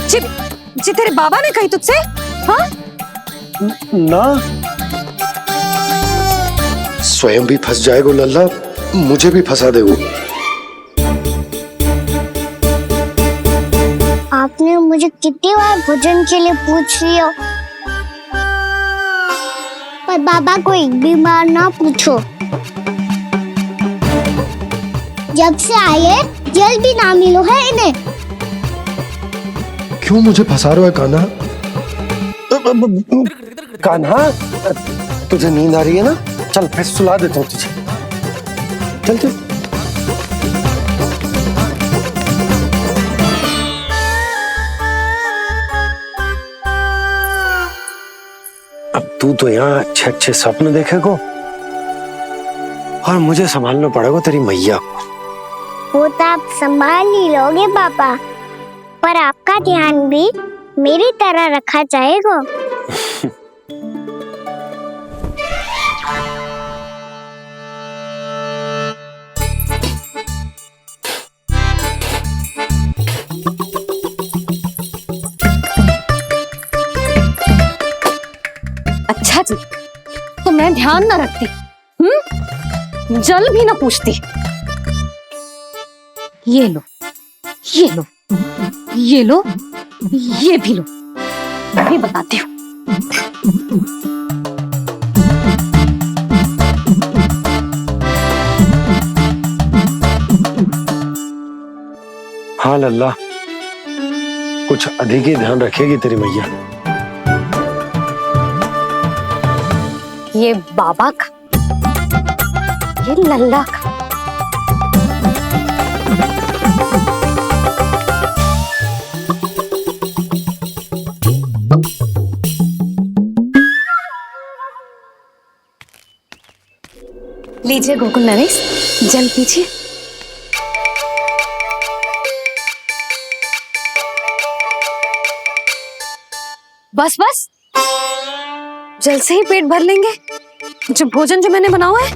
जी तेरे बाबा ने कही तुझसे? हाँ? ना, स्वयं भी फंस जाएगो लल्ला, मुझे भी फंसा देगो। आपने मुझे कितनी बार भोजन के लिए पूछ लिया, पर बाबा को एक भी बार ना पूछो। जब से आए जल भी ना मिलो है इन्हें। क्यों मुझे फंसा रहा है कान्हा? कान्हा, तुझे नींद आ रही है ना? चल मैं सुला देता हूँ तुझे। चल चल। अब तू तो यहाँ अच्छे अच्छे सपने देखेगो और मुझे संभालना पड़ेगा तेरी मैया को। वो तो आप संभाल ही लोगे पापा, पर आपका ध्यान भी मेरी तरह रखा जाएगा। अच्छा जी, तो मैं ध्यान ना रखती, जल भी ना पूछती। ये लो, ये लो, ये लो, ये भी लो, मैं भी बताती हूँ। हाँ लल्ला, कुछ अधिक ही ध्यान रखेगी तेरी मैया। ये बाबा का, ये लल्ला का। लीजिए गोकुल नरेश, जल पीजिए। बस बस, जल से ही पेट भर लेंगे। जो भोजन जो मैंने बनाया है।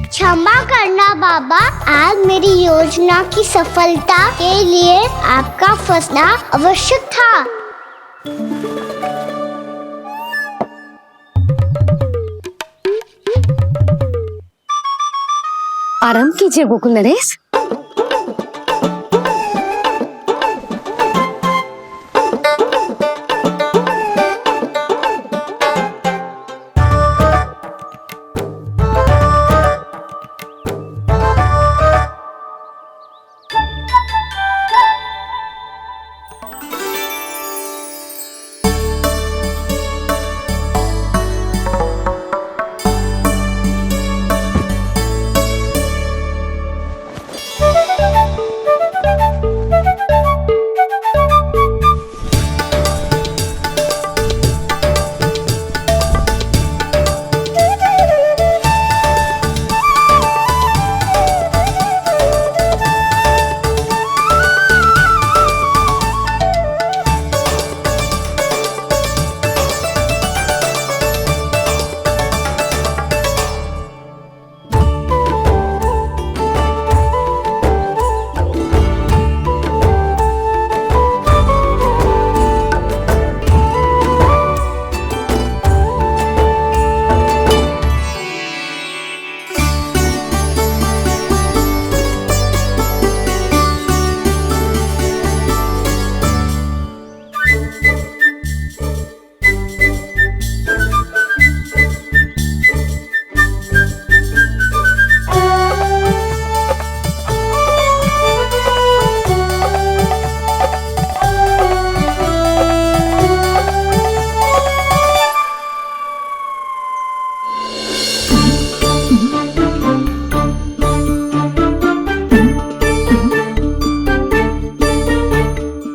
क्षमा करना बाबा, आज मेरी योजना की सफलता के लिए आपका फंसना आवश्यक था। आराम कीजिए गोकुल नरेश।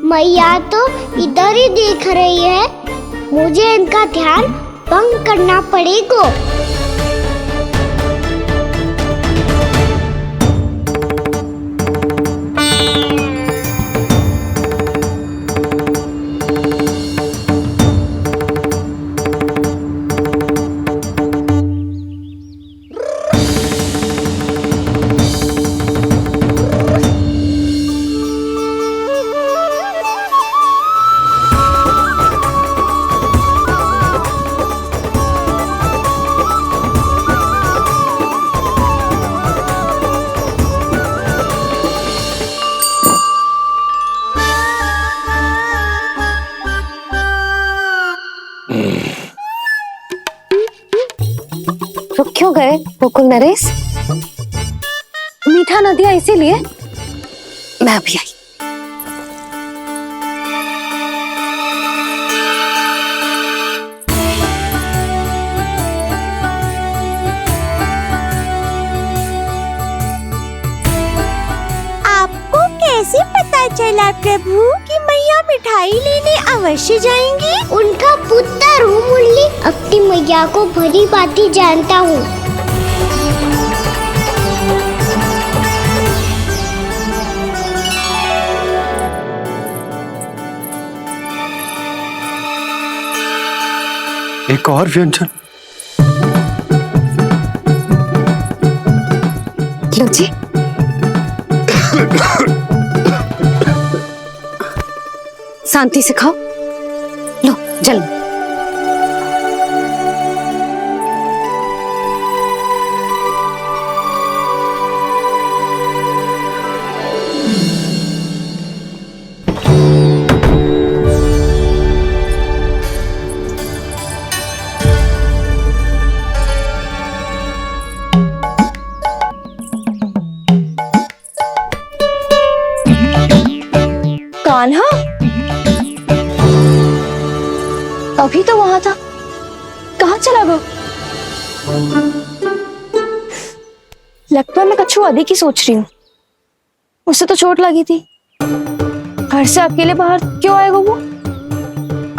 मैया तो इधर ही देख रही है, मुझे इनका ध्यान भंग करना पड़ेगा। रुक क्यों गए गोकुल नरेश? मीठा न दिया इसीलिए? मैं अभी आई। आपको कैसे पता चला प्रभु कि मैया मिठाई लेने अवश्य जाएंगी? उनका पुत्र हूँ मुरली, अपनी मैया को भली भांति जानता हूँ। एक और व्यंजन। लो जी। शांति से खाओ। लो जल। कान्हा अभी तो वहां था, कहाँ चला गया? लगता है मैं कच्छू आदि की सोच रही हूँ। उससे तो चोट लगी थी, घर से अकेले बाहर क्यों आएगा वो?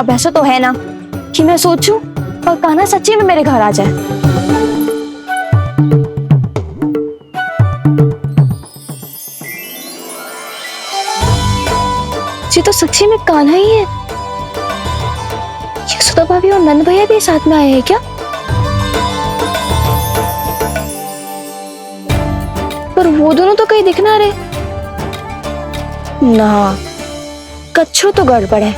अब ऐसा तो है ना कि मैं सोचूं और कान्हा सच्ची में मेरे घर आ जाए। ये तो सच्ची में कान्हा ही है। यशोदा भाभी और नंद भैया भी साथ में आए हैं क्या? पर वो दोनों तो कहीं दिख ना रहे। ना, कच्छू तो गड़बड़ है।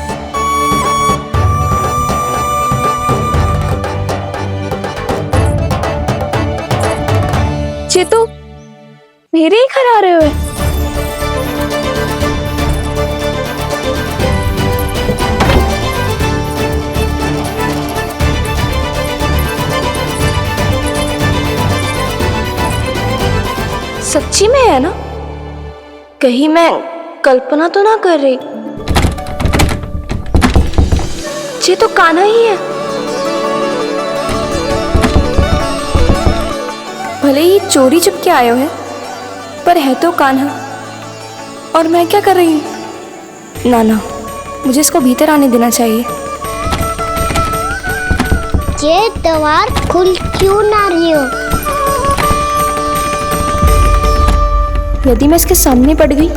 ये तो मेरे ही घर आ रहे हुए। सच्ची में है ना? कहीं मैं कल्पना तो ना कर रही? ये तो कान्हा ही है। भले ही चोरी चुपके आए हैं, पर है तो कान्हा। और मैं क्या कर रही हूँ? ना ना, मुझे इसको भीतर आने देना चाहिए। ये द्वार खुल क्यों ना रही हो? यदि मैं इसके सामने पड़ गई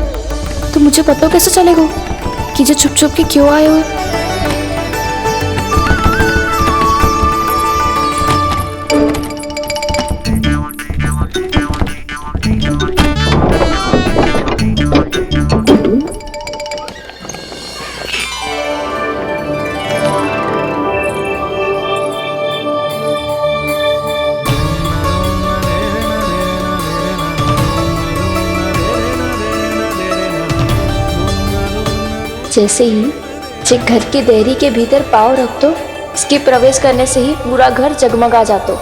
तो मुझे पता कैसे चलेगा कि जो छुप छुप के क्यों आए हो? जैसे ही जे घर की देहरी के भीतर पाँव रख दो, इसके प्रवेश करने से ही पूरा घर जगमगा जातो।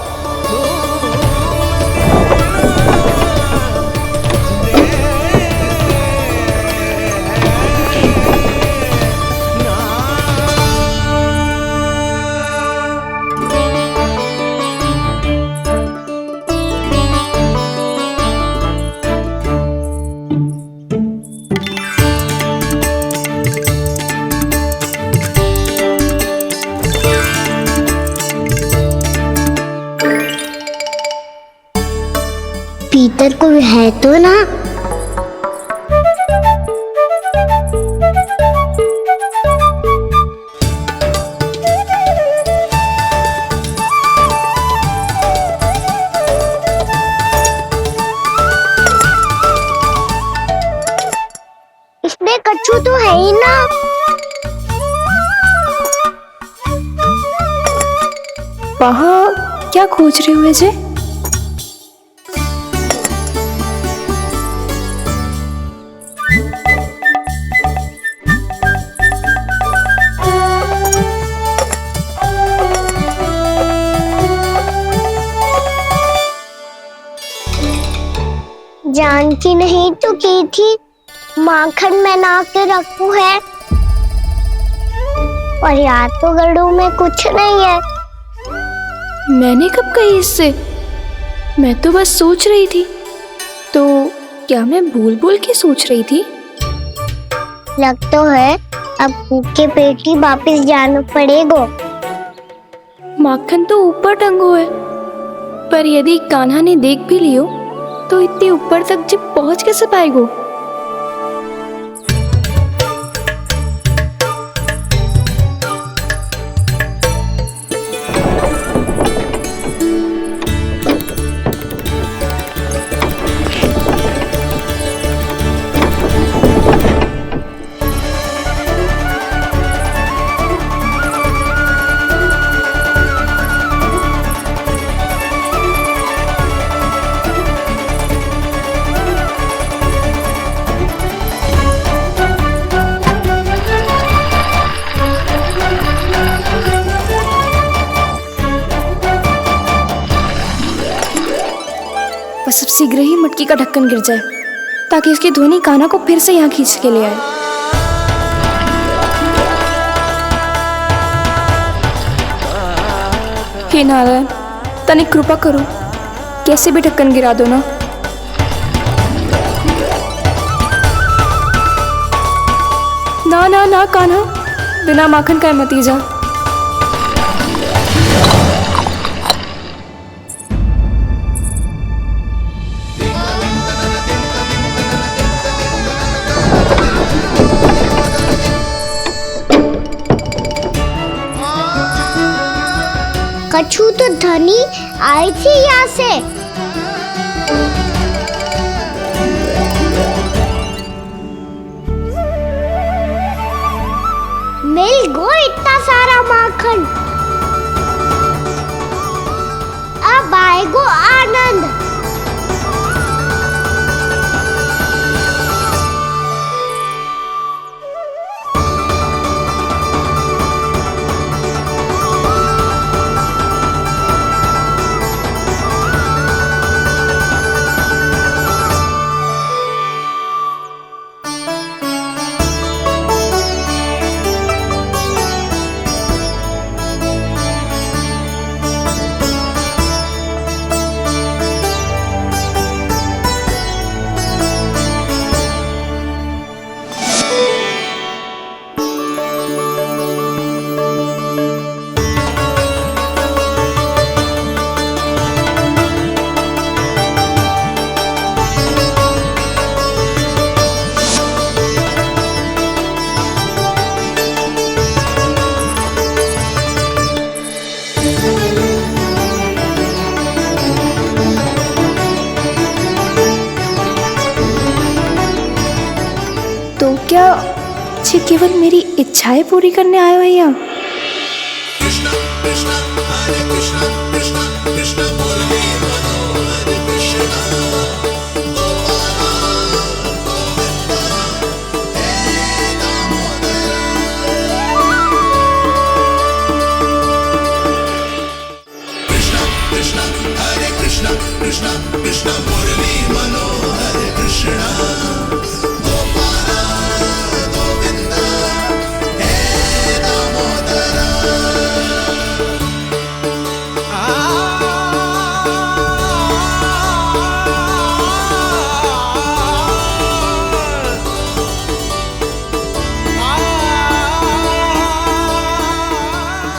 भीतर कोई है तो ना? इसमें कच्छू तो है ही ना। वहाँ क्या खोज रहे हुए जे? जानती नहीं तो की थी माखन बना के रखू है, और याद तो गड़ू में कुछ नहीं है। मैंने कब कही इससे? मैं तो बस सोच रही थी। तो क्या मैं भूल भूल के सोच रही थी? लग तो है अब भूखे पेट ही वापिस जाना पड़ेगा। माखन तो ऊपर टंगो है, पर यदि कान्हा ने देख भी लियो तो इतने ऊपर तक जब पहुंच कैसे पाएगो? बस अब शीघ्र ही मटकी का ढक्कन गिर जाए ताकि उसकी ध्वनि कान्हा को फिर से यहाँ खींच के ले आए। हे नारायण, तनिक कृपा करो, कैसे भी ढक्कन गिरा दो ना। ना ना ना कान्हा, बिना माखन का मत ही जा। कछु तो ध्वनि आई थी यहाँ से। मिल गो इतना सारा माखन, अब आएगो आनंद। तो क्या ये केवल मेरी इच्छाएं पूरी करने आए हो यहाँ?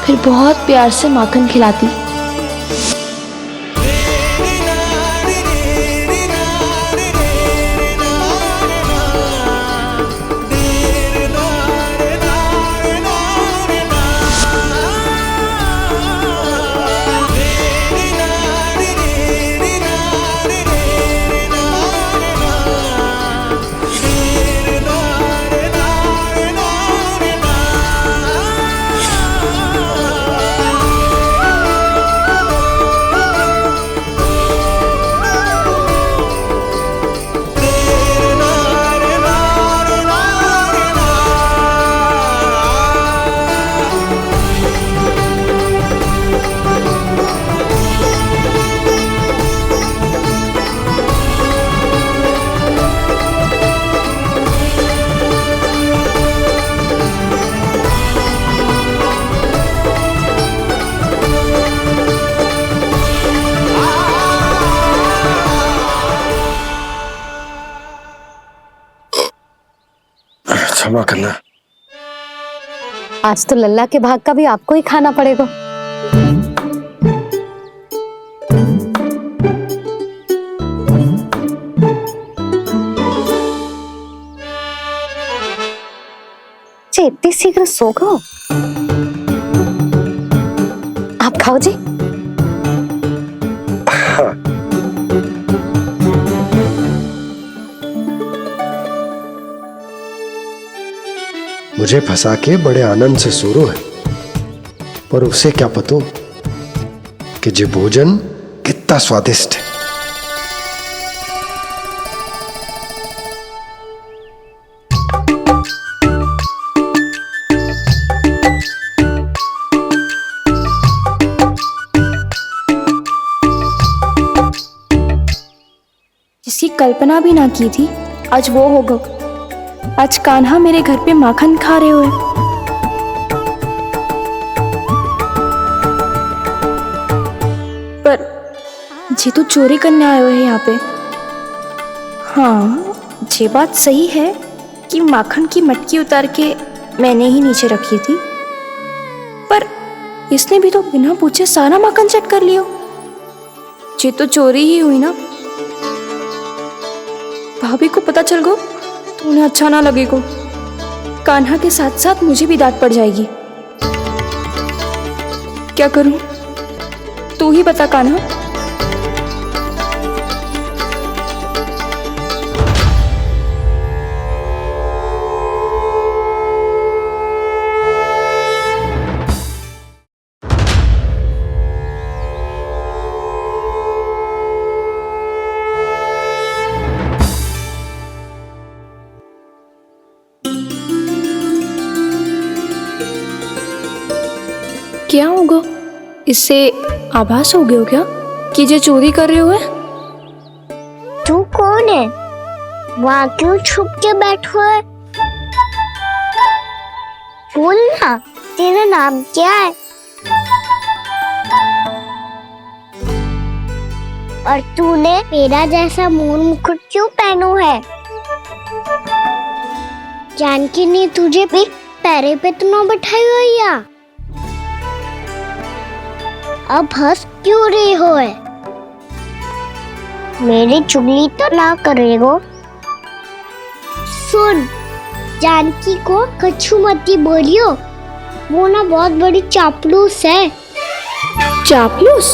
फिर बहुत प्यार से माखन खिलाती। क्षमा करना। आज तो लल्ला के भाग का भी आपको ही खाना पड़ेगा। इतनी शीघ्र सो गो? आप खाओ जी। हाँ। मुझे फंसा के बड़े आनंद से सो रो है, पर उसे क्या पतो कि ये भोजन कितना स्वादिष्ट है। जिसकी कल्पना भी ना की थी आज वो होगा। आज कान्हा मेरे घर पे माखन खा रहे हुए। पर जी तो चोरी करने आए हुए हैं यहाँ पे। हाँ, ये बात सही है कि माखन की मटकी उतार के मैंने ही नीचे रखी थी, पर इसने भी तो बिना पूछे सारा माखन चट कर लिया। ये तो चोरी ही हुई ना। भाभी को पता चल गो तो उन्हें अच्छा ना लगेगा। कान्हा के साथ साथ मुझे भी डांट पड़ जाएगी। क्या करूं? तू ही बता कान्हा। क्या होगा? इससे आभास हो गया हो क्या कि ये चोरी कर रहे हो? तू कौन है? वहाँ क्यों छुप के बैठो है? बोल ना, तेरा नाम क्या है? और तूने मेरा जैसा मोर मुकुट क्यों पहनो है? जानकी ने तुझे भी पैरे पे तो ना बैठाई हुई है। अब हंस क्यों रही हो है? मेरी चुगली तो ना करेगो। सुन, जानकी को कछु मती बोलियो, वो ना बहुत बड़ी चापलूस है। चापलूस?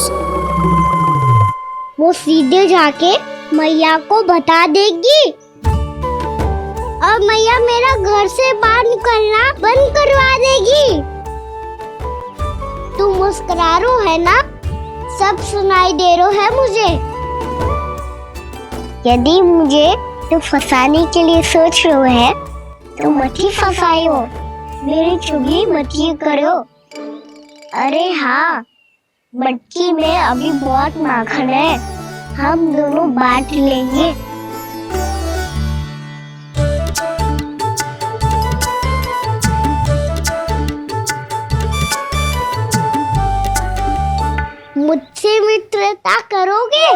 वो सीधे जाके मैया को बता देगी और मैया मेरा घर से बाहर निकलना बंद करवा देगी। तू मुस्कुरा रो है ना? सब सुनाई दे रो है मुझे। यदि मुझे तो फंसाने के लिए सोच रो है तो मत ही फंसायो, मेरी चुगली मत ही करो। अरे हाँ, मटकी में अभी बहुत माखन है, हम दोनों बांट लेंगे। मुझसे मित्रता करोगे?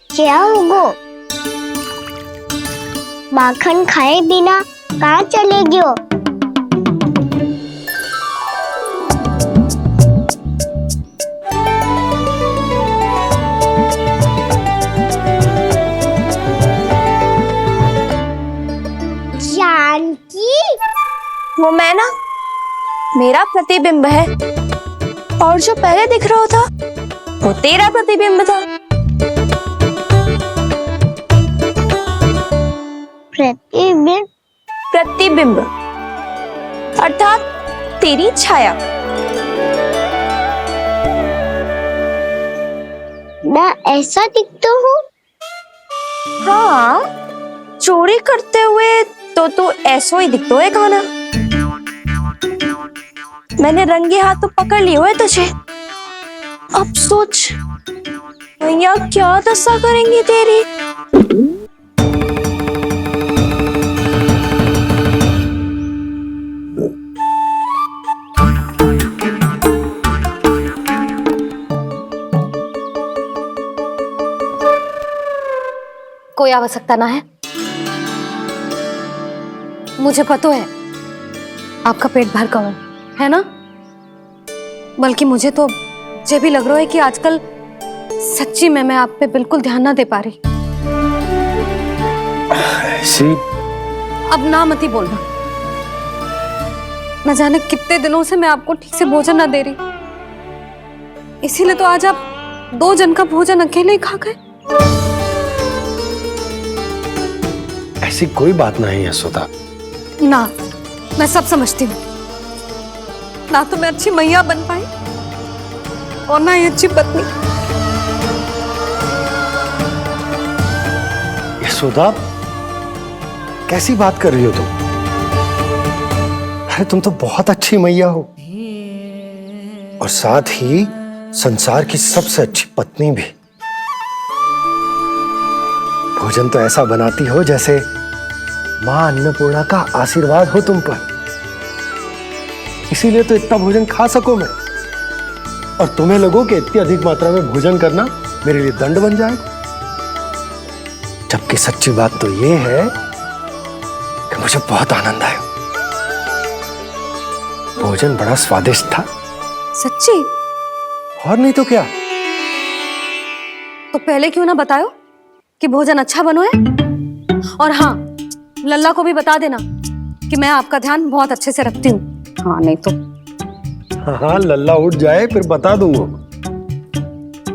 क्या होगा? माखन खाए बिना कहाँ चलेगी हो? वो मैं ना, मेरा प्रतिबिंब है, और जो पहले दिख रहा था वो तेरा प्रतिबिंब था। प्रतिबिंब? प्रतिबिंब अर्थात तेरी छाया। मैं ऐसा दिखता हूँ? हाँ, चोरी करते हुए तो तू ऐसा ही दिखता है कान्हा। मैंने रंगे हाथ तो पकड़ लिए हुए तुझे। अब सोच भैया क्या दशा करेंगी तेरी। कोई आवश्यकता ना है। मुझे पता है आपका पेट भर का है ना, बल्कि मुझे तो ये भी लग रहा है कि आजकल सच्ची में मैं आप पे बिल्कुल ध्यान ना दे पा रही। ऐसी अब ना मत ही बोलना। न जाने कितने दिनों से मैं आपको ठीक से भोजन ना दे रही, इसीलिए तो आज आप 2 जन का भोजन अकेले ही खा गए। ऐसी कोई बात नहीं है सुधा। ना, मैं सब समझती हूँ। ना तो मैं अच्छी मैया बन पाई और ना ही अच्छी पत्नी। यशोदा, कैसी बात कर रही हो तुम? अरे तुम तो बहुत अच्छी मैया हो और साथ ही संसार की सबसे अच्छी पत्नी भी। भोजन तो ऐसा बनाती हो जैसे मां अन्नपूर्णा का आशीर्वाद हो तुम पर। इसीलिए तो इतना भोजन खा सको मैं, और तुम्हें लगो कि इतनी अधिक मात्रा में भोजन करना मेरे लिए दंड बन जाएगा। जबकि सच्ची बात तो ये है कि मुझे बहुत आनंद आया। भोजन बड़ा स्वादिष्ट था। सच्ची? और नहीं तो क्या। तो पहले क्यों ना बताओ कि भोजन अच्छा बनो है। और हाँ, लल्ला को भी बता देना कि मैं आपका ध्यान बहुत अच्छे से रखती हूँ। हाँ नहीं तो। हाँ, लल्ला उठ जाए फिर बता दूंगा।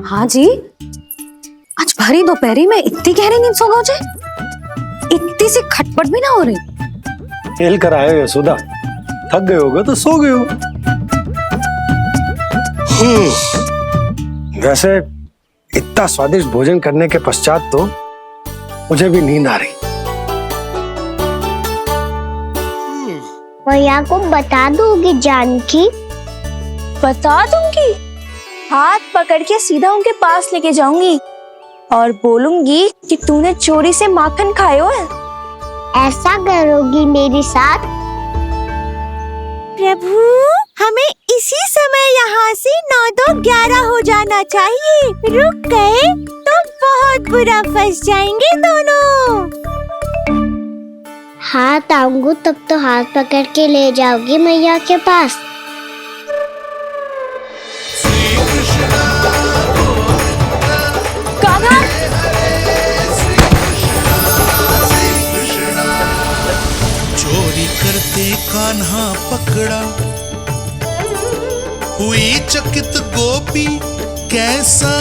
हाँ जी, आज भरी दोपहरी में इतनी गहरी नींद सो गए, इतनी सी खटपट भी ना हो रही। खेल कर आए हो यशोदा, थक गए होगे तो सो गए हो। वैसे इतना स्वादिष्ट भोजन करने के पश्चात तो मुझे भी नींद आ रही। भैया को बता दोगी जानकी? बता दूंगी। हाथ पकड़ के सीधा उनके पास लेके जाऊंगी और बोलूंगी कि तूने चोरी से माखन खाया है। ऐसा करोगी मेरे साथ? प्रभु, हमें इसी समय यहाँ से 9-2-11 हो जाना चाहिए। रुक गए तो बहुत बुरा फंस जाएंगे दोनों। हाथ आऊंगी तब तो हाथ पकड़ के ले जाओगी मैया के पास। कान्हा, चोरी करते कान्हा पकड़ा, हुई चकित गोपी कैसा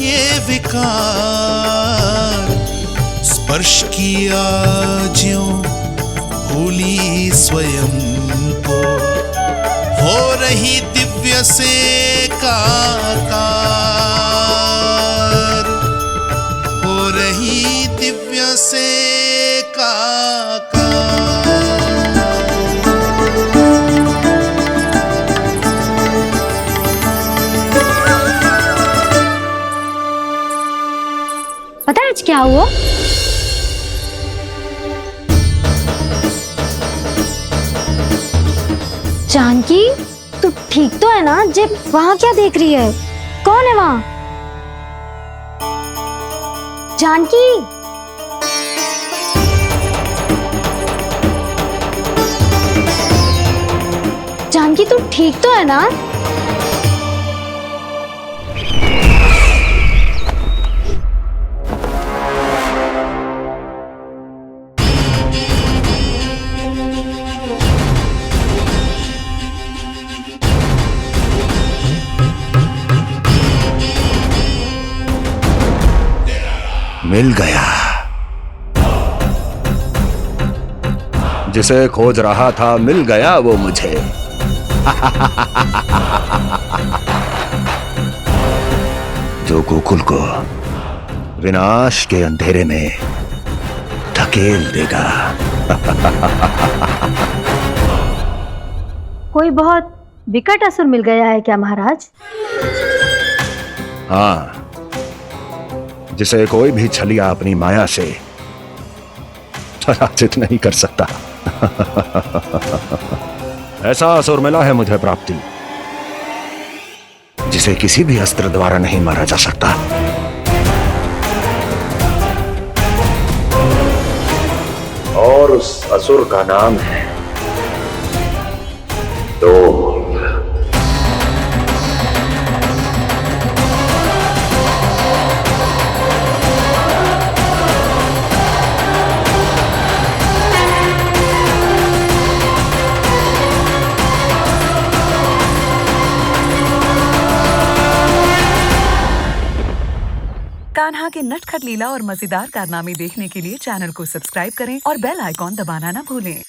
ये विकार। स्पर्श किया ज्यों भूली स्वयं को, हो रही दिव्य से काकार, हो रही दिव्य से काकार। पता है आज क्या हुआ? जानकी, तू ठीक तो है ना? जे वहां क्या देख रही है? कौन है वहां? जानकी, जानकी तू ठीक तो है ना? मिल गया। जिसे खोज रहा था मिल गया वो मुझे। जो गोकुल को विनाश के अंधेरे में धकेल देगा। कोई बहुत विकट असुर मिल गया है क्या महाराज? हाँ, जिसे कोई भी छलिया अपनी माया से पराजित नहीं कर सकता। ऐसा असुर मिला है मुझे प्राप्ति, जिसे किसी भी अस्त्र द्वारा नहीं मारा जा सकता। उस असुर का नाम है लोभ। कान्हा के नटखट लीला और मजेदार कारनामे देखने के लिए चैनल को सब्सक्राइब करें और बेल आइकॉन दबाना ना भूलें।